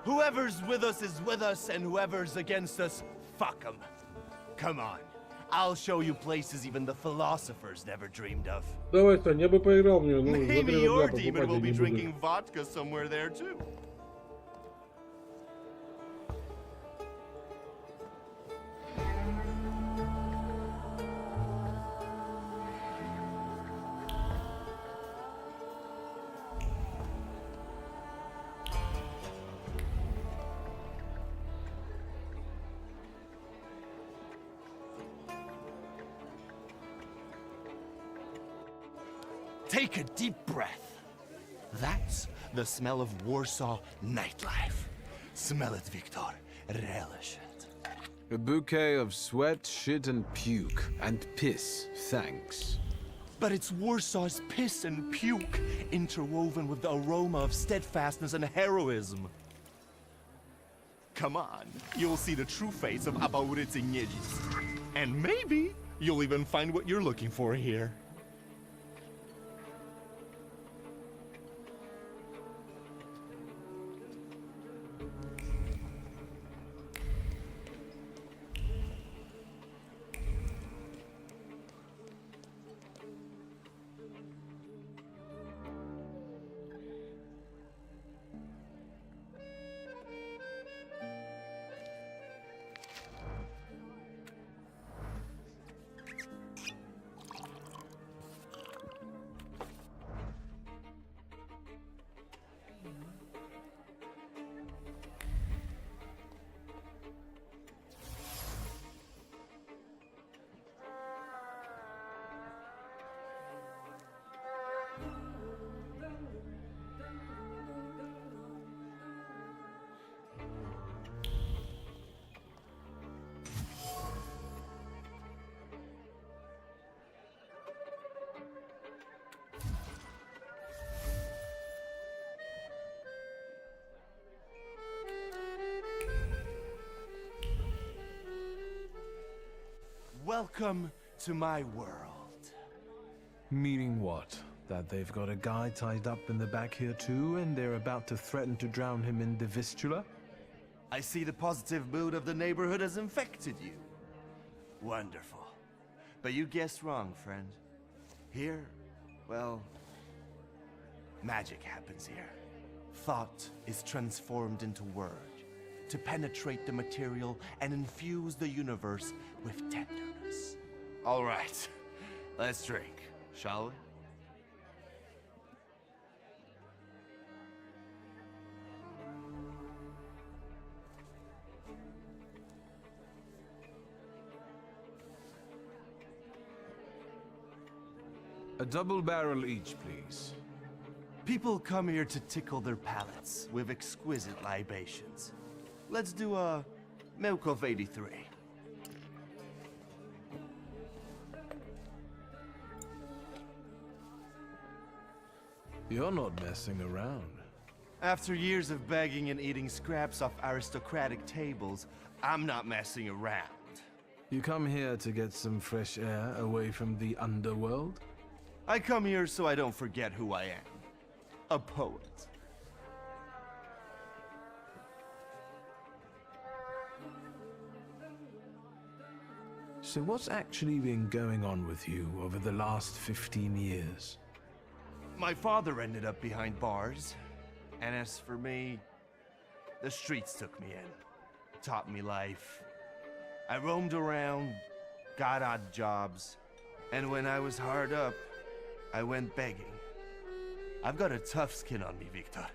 S13: Whoever's with us is with us, and whoever's against us, fuck 'em. Come on. I'll show you places even the philosophers never dreamed of.
S1: Давай, Тань, я бы поиграл в нее. Ну,
S13: Maybe your demon will be drinking vodka somewhere there too. Take a deep breath. That's the smell of Warsaw nightlife. Smell it, Victor. Relish it.
S3: A bouquet of sweat, shit, and puke. And piss, thanks.
S13: But it's Warsaw's piss and puke, interwoven with the aroma of steadfastness and heroism. Come on, you'll see the true face of Obskurity Niedzic. And maybe you'll even find what you're looking for here. Welcome to my world.
S3: Meaning what? That they've got a guy tied up in the back here too, and they're about to threaten to drown him in the Vistula?
S13: I see the positive mood of the neighborhood has infected you. Wonderful. But you guessed wrong, friend. Here, well, magic happens here. Thought is transformed into word, to penetrate the material and infuse the universe with tenderness. All right, let's drink, shall we?
S3: A double barrel each, please.
S13: People come here to tickle their palates with exquisite libations. Let's do a milk of 83.
S3: You're not messing around.
S13: After years of begging and eating scraps off aristocratic tables, I'm not messing around.
S3: You come here to get some fresh air away from the underworld?
S13: I come here so I don't forget who I am. A poet.
S3: So what's actually been going on with you over the last 15 years?
S13: My father ended up behind bars, and as for me, the streets took me in, taught me life. I roamed around, got odd jobs, and when I was hard up, I went begging. I've got a tough skin on me, Victor,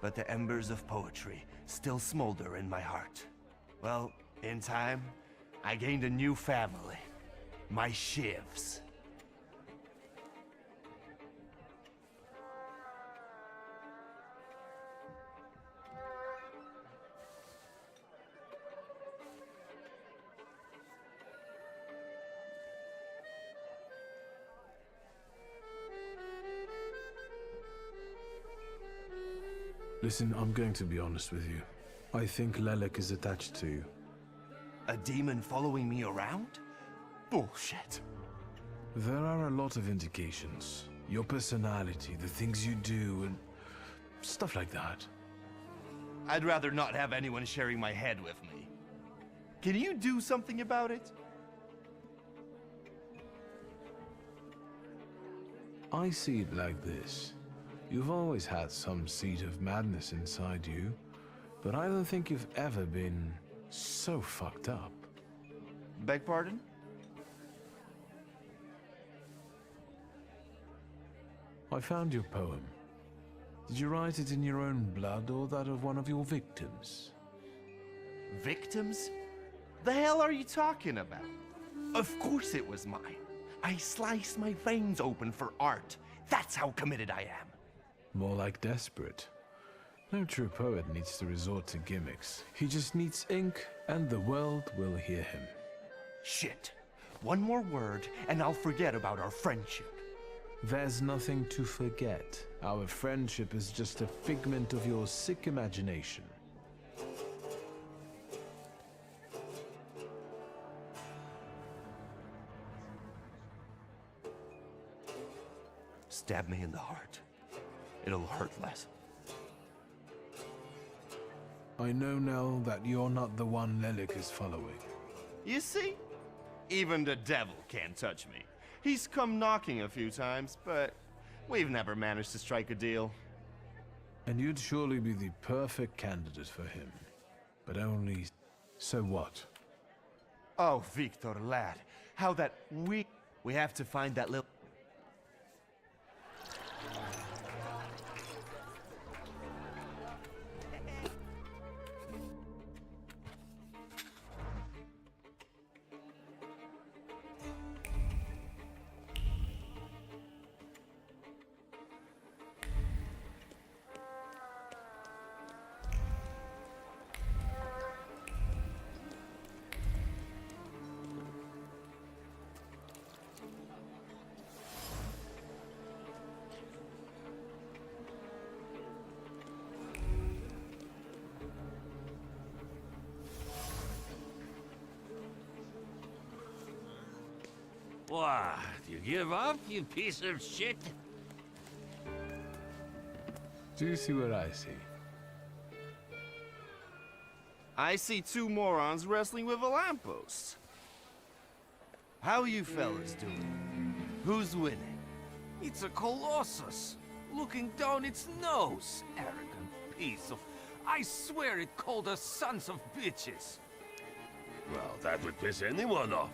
S13: but the embers of poetry still smolder in my heart. Well, in time, I gained a new family, my shivs.
S3: Listen, I'm going to be honest with you. I think Lelek is attached to you.
S13: A demon following me around? Bullshit.
S3: There are a lot of indications. Your personality, the things you do, and stuff like that.
S13: I'd rather not have anyone sharing my head with me. Can you do something about it?
S3: I see it like this. You've always had some seed of madness inside you, but I don't think you've ever been so fucked up.
S13: Beg pardon?
S3: I found your poem. Did you write it in your own blood or that of one of your victims?
S13: Victims? The hell are you talking about? Of course it was mine. I sliced my veins open for art. That's how committed I am.
S3: More like desperate. No true poet needs to resort to gimmicks. He just needs ink, and the world will hear him.
S13: Shit. One more word, and I'll forget about our friendship.
S3: There's nothing to forget. Our friendship is just a figment of your sick imagination.
S13: Stab me in the heart. It'll hurt less.
S3: I know now that you're not the one Lelek is following.
S13: You see? Even the devil can't touch me. He's come knocking a few times, but we've never managed to strike a deal.
S3: And you'd surely be the perfect candidate for him. But only... so what?
S13: Oh, Victor, lad. How that we have to find that little...
S14: What? You give up, you piece of shit?
S3: Do you see what I see?
S13: I see two morons wrestling with a lamppost. How you fellas doing? Who's winning?
S11: It's a colossus, looking down its nose. Arrogant piece of... I swear it called us sons of bitches.
S9: Well, that would piss anyone off.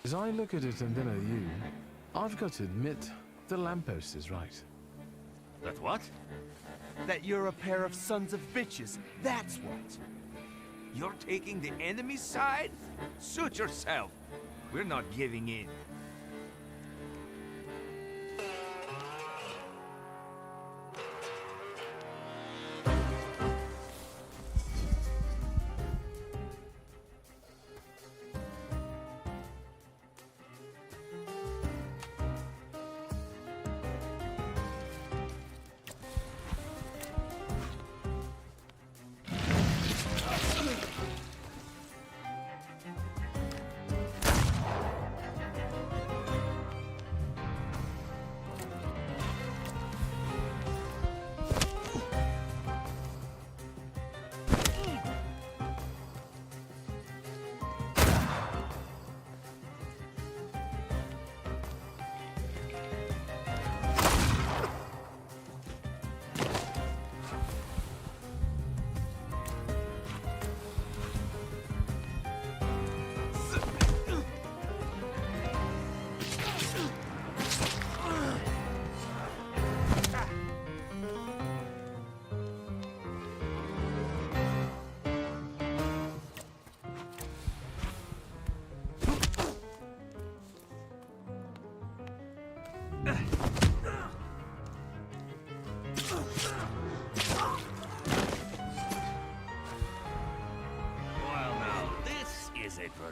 S3: As I look at it and then at you, I've got to admit, the lamppost is right.
S9: That what?
S13: That you're a pair of sons of bitches, that's what.
S12: You're taking the enemy's side? Suit yourself. We're not giving in.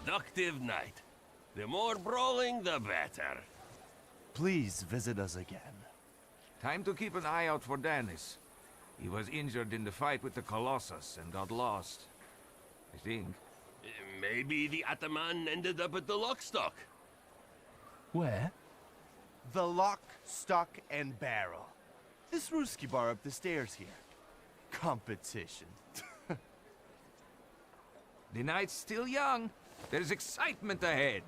S14: Productive night. The more brawling, the better.
S12: Please visit us again. Time to keep an eye out for Dennis. He was injured in the fight with the Colossus and got lost. I think.
S14: Maybe the Ataman ended up at the Lockstock.
S13: Where? The Lock, Stock, and Barrel. This Ruski bar up the stairs here. Competition.
S12: The night's still young. There's excitement ahead.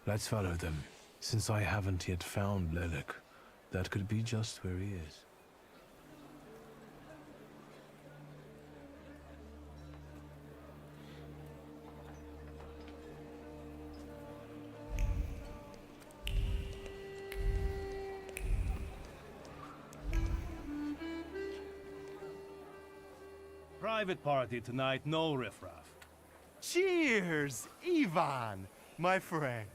S3: Let's follow them. Since I haven't yet found Lelik, that could be just where he is.
S15: Private party tonight, no riffraff.
S13: Cheers, Ivan, my friend.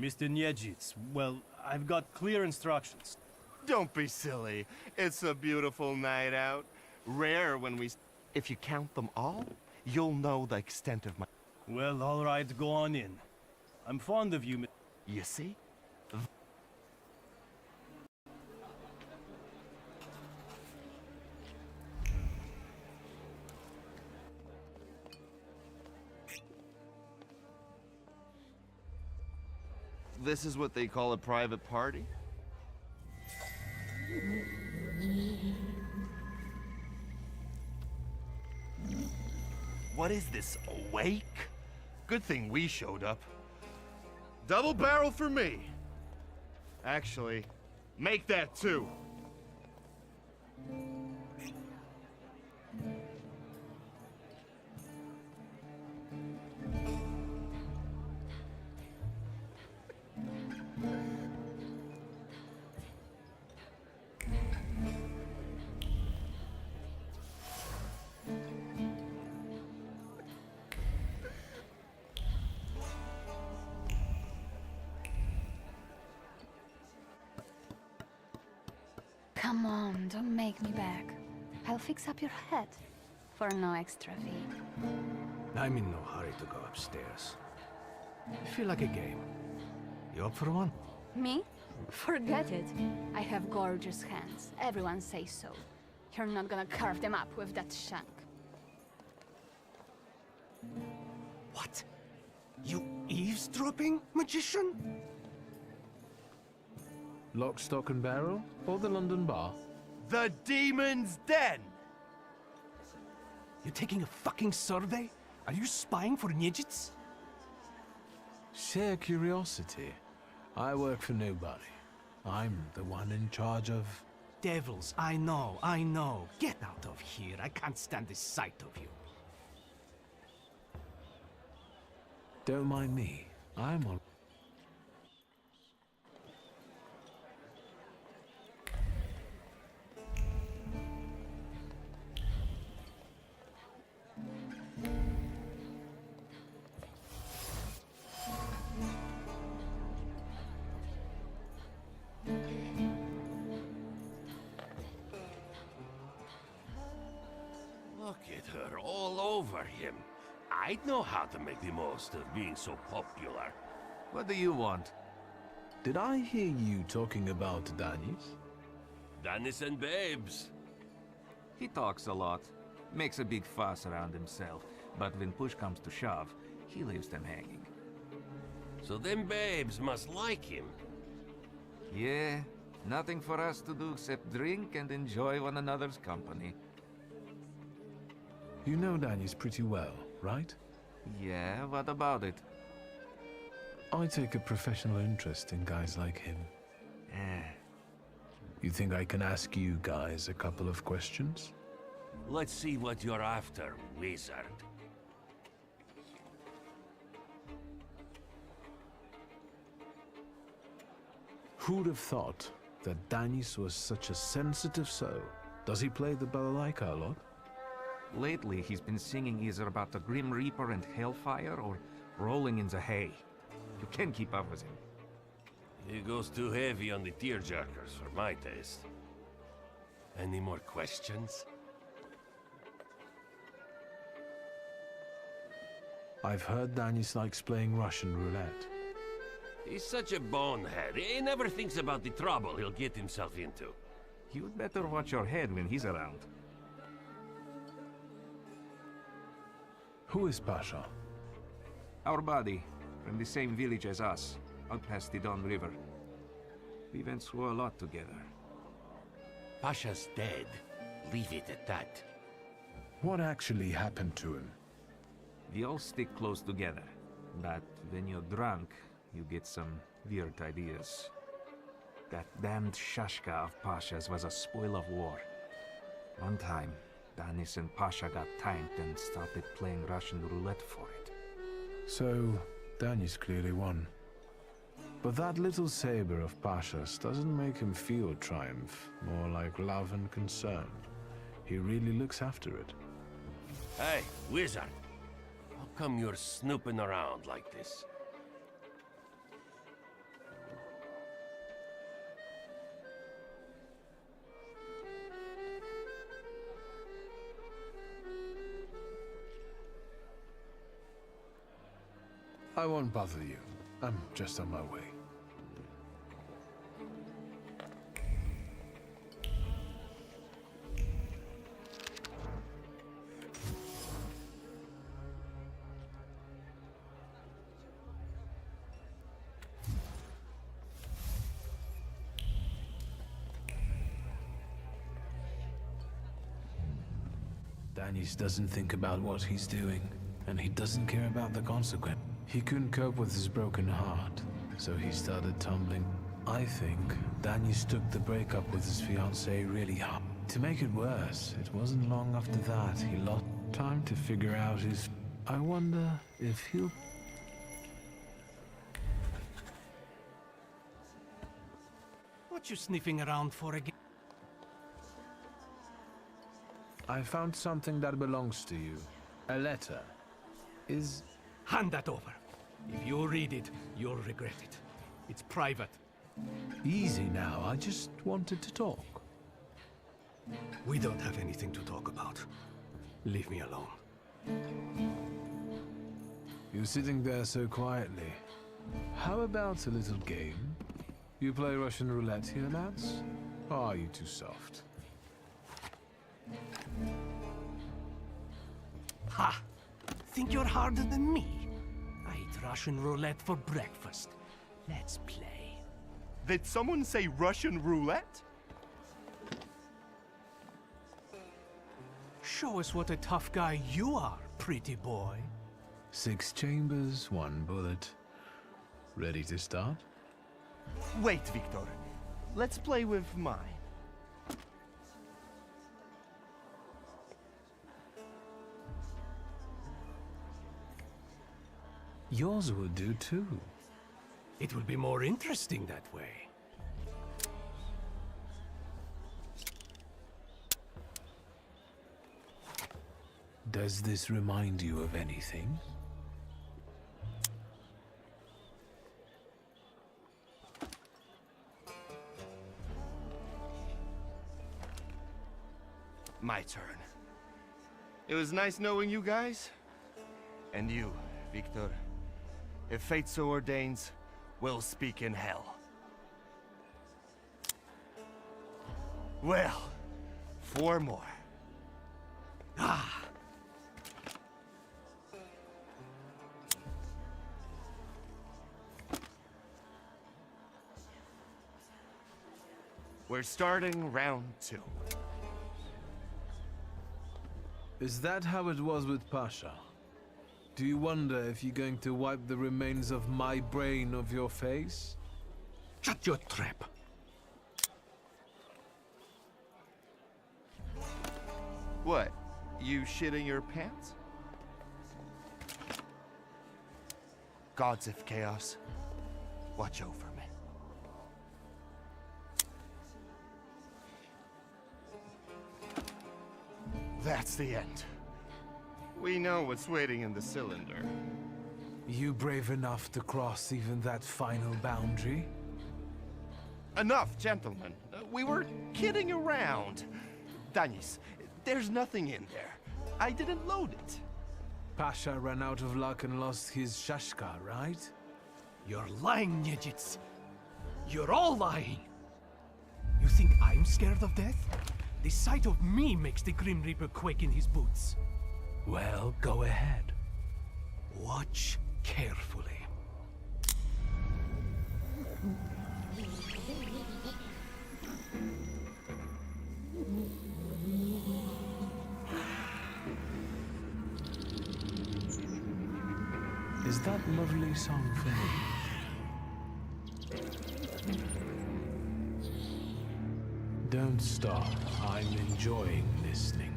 S15: Mr. Niedzits, well, I've got clear instructions.
S13: Don't be silly. It's a beautiful night out. Rare when we... If you count them all, you'll know the extent of my...
S15: Well, all right, go on in. I'm fond of you,
S13: You see? This is what they call a private party? What is this, a wake? Good thing we showed up. Double barrel for me. Actually, make that two.
S16: Come on, don't make me beg. I'll fix up your head for no extra fee.
S5: I'm in no hurry to go upstairs. I feel like a game. You up for one?
S16: Me? Forget it. I have gorgeous hands. Everyone says so. You're not gonna carve them up with that shank.
S11: What? You eavesdropping, magician?
S3: Lock, stock, and barrel? Or the London bar?
S13: The Demon's Den!
S11: You taking a fucking survey? Are you spying for Niedzits?
S3: Sheer curiosity. I work for nobody. I'm the one in charge of...
S11: Devils, I know. Get out of here. I can't stand the sight of you.
S3: Don't mind me. I'm on...
S14: I'd know how to make the most of being so popular.
S12: What do you want?
S3: Did I hear you talking about Danis?
S14: Danis and babes.
S12: He talks a lot, makes a big fuss around himself, but when push comes to shove, he leaves them hanging.
S14: So them babes must like him.
S12: Yeah, nothing for us to do except drink and enjoy one another's company.
S3: You know Danis pretty well, right?
S12: Yeah, what about it?
S3: I take a professional interest in guys like him. You think I can ask you guys a couple of questions?
S14: Let's see what you're after, wizard.
S3: Who'd have thought that Danis was such a sensitive soul? Does he play the balalaika a lot?
S12: Lately, he's been singing either about the Grim Reaper and Hellfire or rolling in the hay. You can't keep up with him.
S14: He goes too heavy on the tearjerkers for my taste. Any more questions?
S3: I've heard Danis likes playing Russian roulette.
S14: He's such a bonehead. He never thinks about the trouble he'll get himself into.
S12: You'd better watch your head when he's around.
S3: Who is Pasha?
S12: Our buddy, from the same village as us, out past the Don River. We went through a lot together.
S14: Pasha's dead. Leave it at that.
S3: What actually happened to him?
S12: We all stick close together, but when you're drunk, you get some weird ideas. That damned Shashka of Pasha's was a spoil of war. One time, Danis and Pasha got tanked and started playing Russian roulette for it.
S3: So, Danis clearly won. But that little saber of Pasha's doesn't make him feel triumph, more like love and concern. He really looks after it.
S14: Hey, wizard! How come you're snooping around like this?
S3: I won't bother you. I'm just on my way. Danis doesn't think about what he's doing, and he doesn't care about the consequence. He couldn't cope with his broken heart, so he started tumbling. I think Danis took the breakup with his fiancée really hard. To make it worse, it wasn't long after that he lost time to figure out his... I wonder if he'll...
S11: What you sniffing around for again?
S3: I found something that belongs to you. A letter. Is...
S11: Hand that over. If you read it, you'll regret it. It's private.
S3: Easy now, I just wanted to talk.
S11: We don't have anything to talk about. Leave me alone.
S3: You're sitting there so quietly. How about a little game? You play Russian roulette here, lads? Or are you too soft?
S11: Ha! Think you're harder than me? I eat Russian roulette for breakfast. Let's play.
S13: Did someone say Russian roulette?
S11: Show us what a tough guy you are, pretty boy.
S3: 6 chambers, 1 bullet. Ready to start?
S13: Wait, Victor. Let's play with mine.
S3: Yours will do too.
S11: It will be more interesting that way.
S3: Does this remind you of anything?
S13: My turn. It was nice knowing you guys. And you, Victor, if fate so ordains, will speak in hell. Well, 4 more. Ah! We're starting round 2.
S3: Is that how it was with Pasha? Do you wonder if you're going to wipe the remains of my brain off your face?
S11: Shut your trap.
S13: What? You shitting your pants? Gods of Chaos, watch over me. That's the end. We know what's waiting in the cylinder.
S3: You brave enough to cross even that final boundary?
S13: Enough, gentlemen. We were kidding around. Danis, there's nothing in there. I didn't load it.
S3: Pasha ran out of luck and lost his Shashka, right?
S11: You're lying, Nijits. You're all lying. You think I'm scared of death? The sight of me makes the Grim Reaper quake in his boots.
S3: Well, go ahead.
S11: Watch carefully.
S3: Is that lovely song for me? Don't stop. I'm enjoying listening.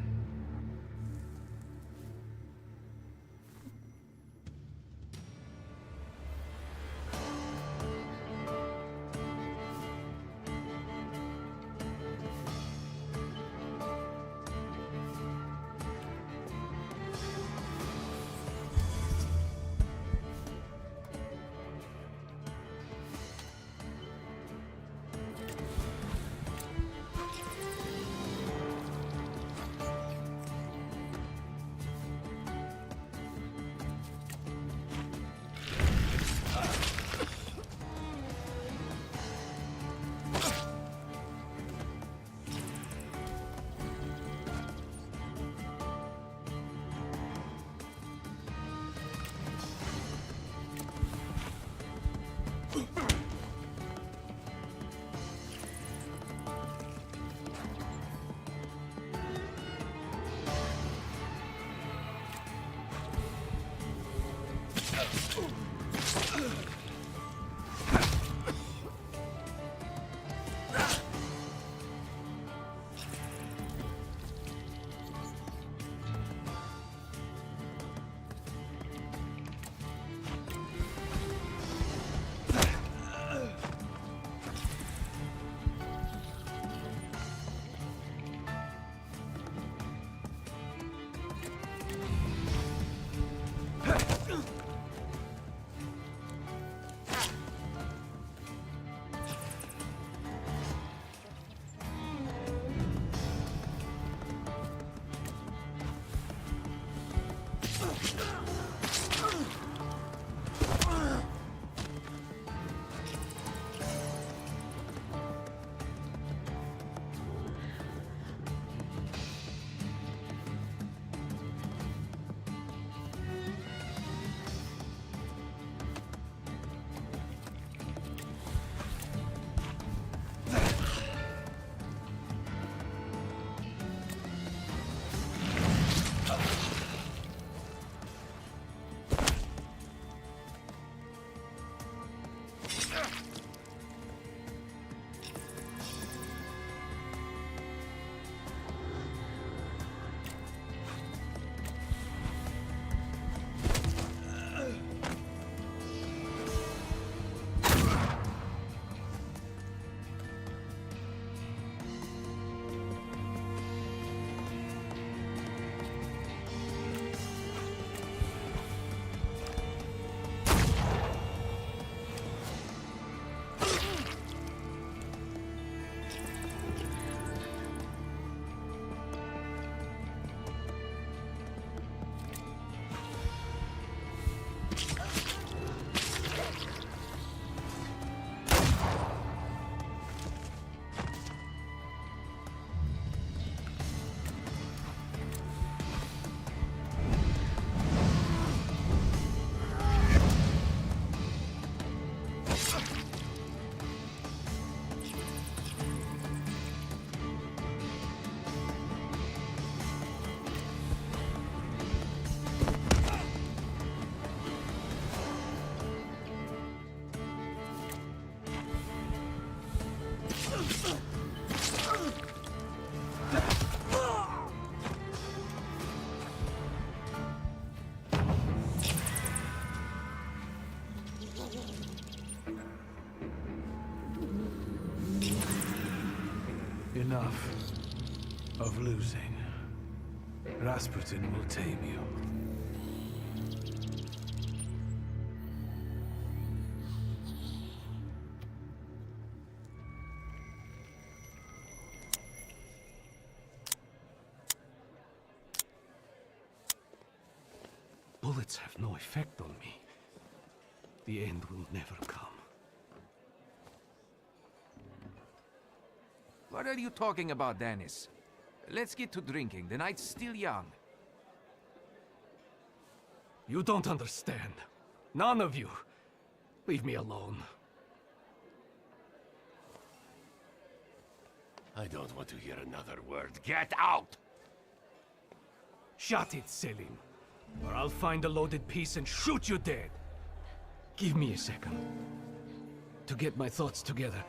S3: enough of losing. Rasputin will tame you.
S11: Bullets have no effect on me. The end will never come.
S12: What are you talking about, Dennis? Let's get to drinking. The night's still young.
S11: You don't understand. None of you. Leave me alone.
S14: I don't want to hear another word. Get out!
S11: Shut it, Selim. Or I'll find a loaded piece and shoot you dead. Give me a second. To get my thoughts together.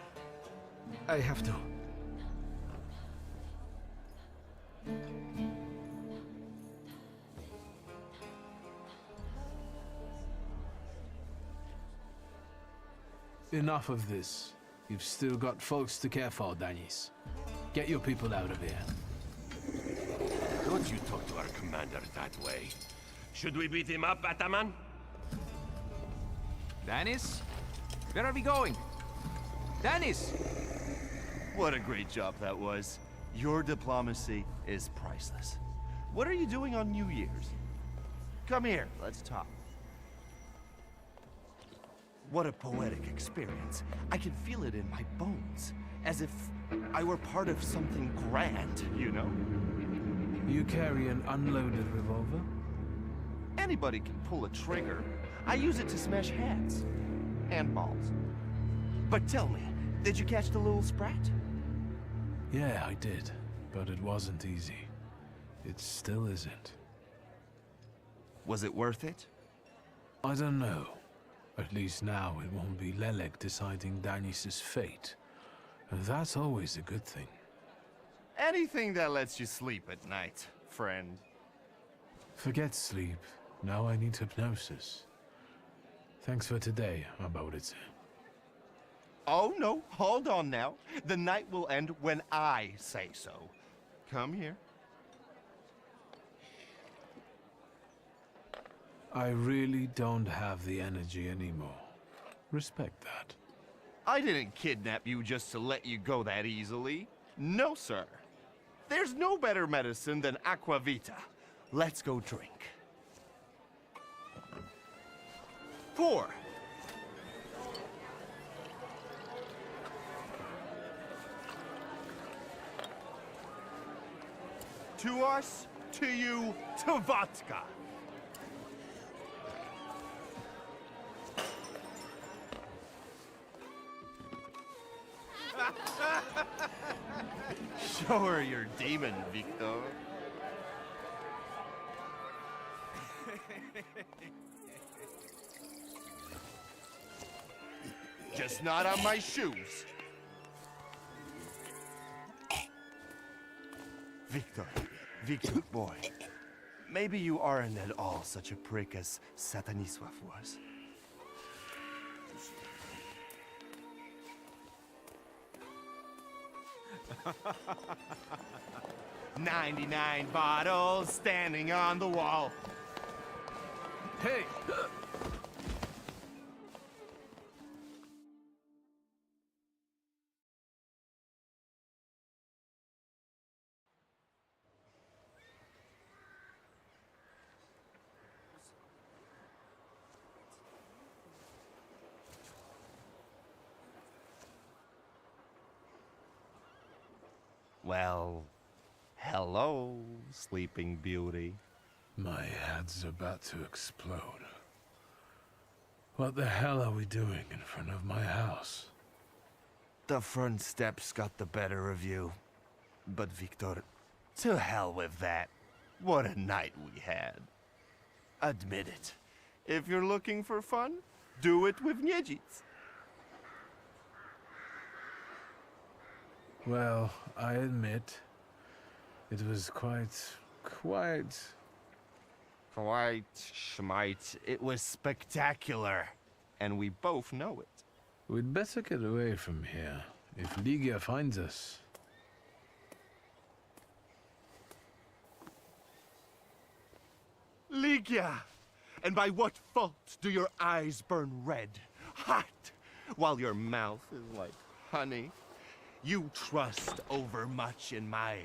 S11: I have to.
S3: Enough of this. You've still got folks to care for, Danis. Get your people out of here.
S14: Don't you talk to our commander that way. Should we beat him up, Ataman?
S12: Dennis? Where are we going? Dennis!
S13: What a great job that was. Your diplomacy is priceless. What are you doing on New Year's? Come here, let's talk. What a poetic experience. I can feel it in my bones. As if I were part of something grand, you know?
S3: You carry an unloaded revolver?
S13: Anybody can pull a trigger. I use it to smash heads. And balls. But tell me, did you catch the little sprat?
S3: Yeah, I did. But it wasn't easy. It still isn't.
S13: Was it worth it?
S3: I don't know. At least now it won't be Lelek deciding Danis's fate. And that's always a good thing.
S13: Anything that lets you sleep at night, friend.
S3: Forget sleep. Now I need hypnosis. Thanks for today, Aboditse.
S13: Oh no, hold on now. The night will end when I say so. Come here.
S3: I really don't have the energy anymore. Respect that.
S13: I didn't kidnap you just to let you go that easily. No, sir. There's no better medicine than aquavita. Let's go drink. Pour. To us, to you, to vodka. Show her your demon, Victor. Just not on my shoes. Victor, boy. Maybe you aren't at all such a prick as Sataniswaf was. 99 bottles standing on the wall.
S11: Hey!
S13: Well, hello, Sleeping Beauty.
S3: My head's about to explode. What the hell are we doing in front of my house?
S13: The front steps got the better of you. But Victor, to hell with that. What a night we had. Admit it. If you're looking for fun, do it with Niedzic.
S3: Well, I admit, it was quite...
S13: Schmite. It was spectacular. And we both know it.
S3: We'd better get away from here, if Ligia finds us.
S13: Religia! And by what fault do your eyes burn red, hot, while your mouth is like honey? You trust overmuch in my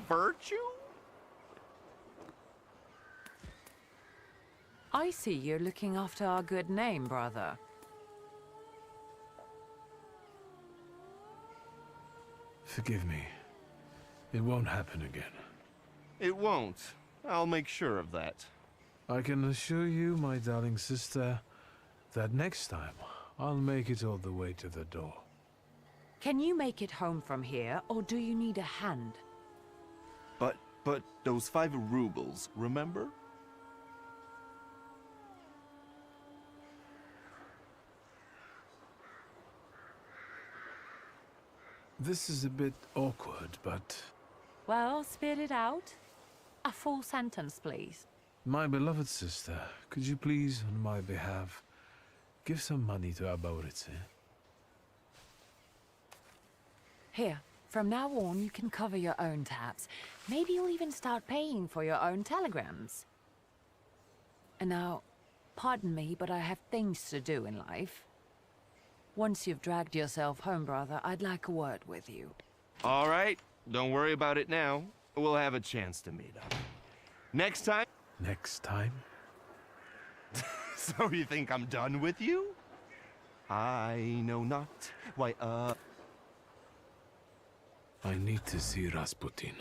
S13: virtue?
S17: I see you're looking after our good name, brother.
S3: Forgive me. It won't happen again.
S13: It won't. I'll make sure of that.
S3: I can assure you, my darling sister, that next time I'll make it all the way to the door.
S17: Can you make it home from here, or do you need a hand?
S13: But those 5 rubles, remember?
S3: This is a bit awkward, but...
S17: Well, spit it out. A full sentence, please.
S3: My beloved sister, could you please, on my behalf, give some money to Abauritse?
S17: Here, from now on, you can cover your own tabs. Maybe you'll even start paying for your own telegrams. And now, pardon me, but I have things to do in life. Once you've dragged yourself home, brother, I'd like a word with you.
S13: All right. Don't worry about it now. We'll have a chance to meet up. Next time?
S3: Next time?
S13: So you think I'm done with you? I know not why,
S3: I need to see Rasputin.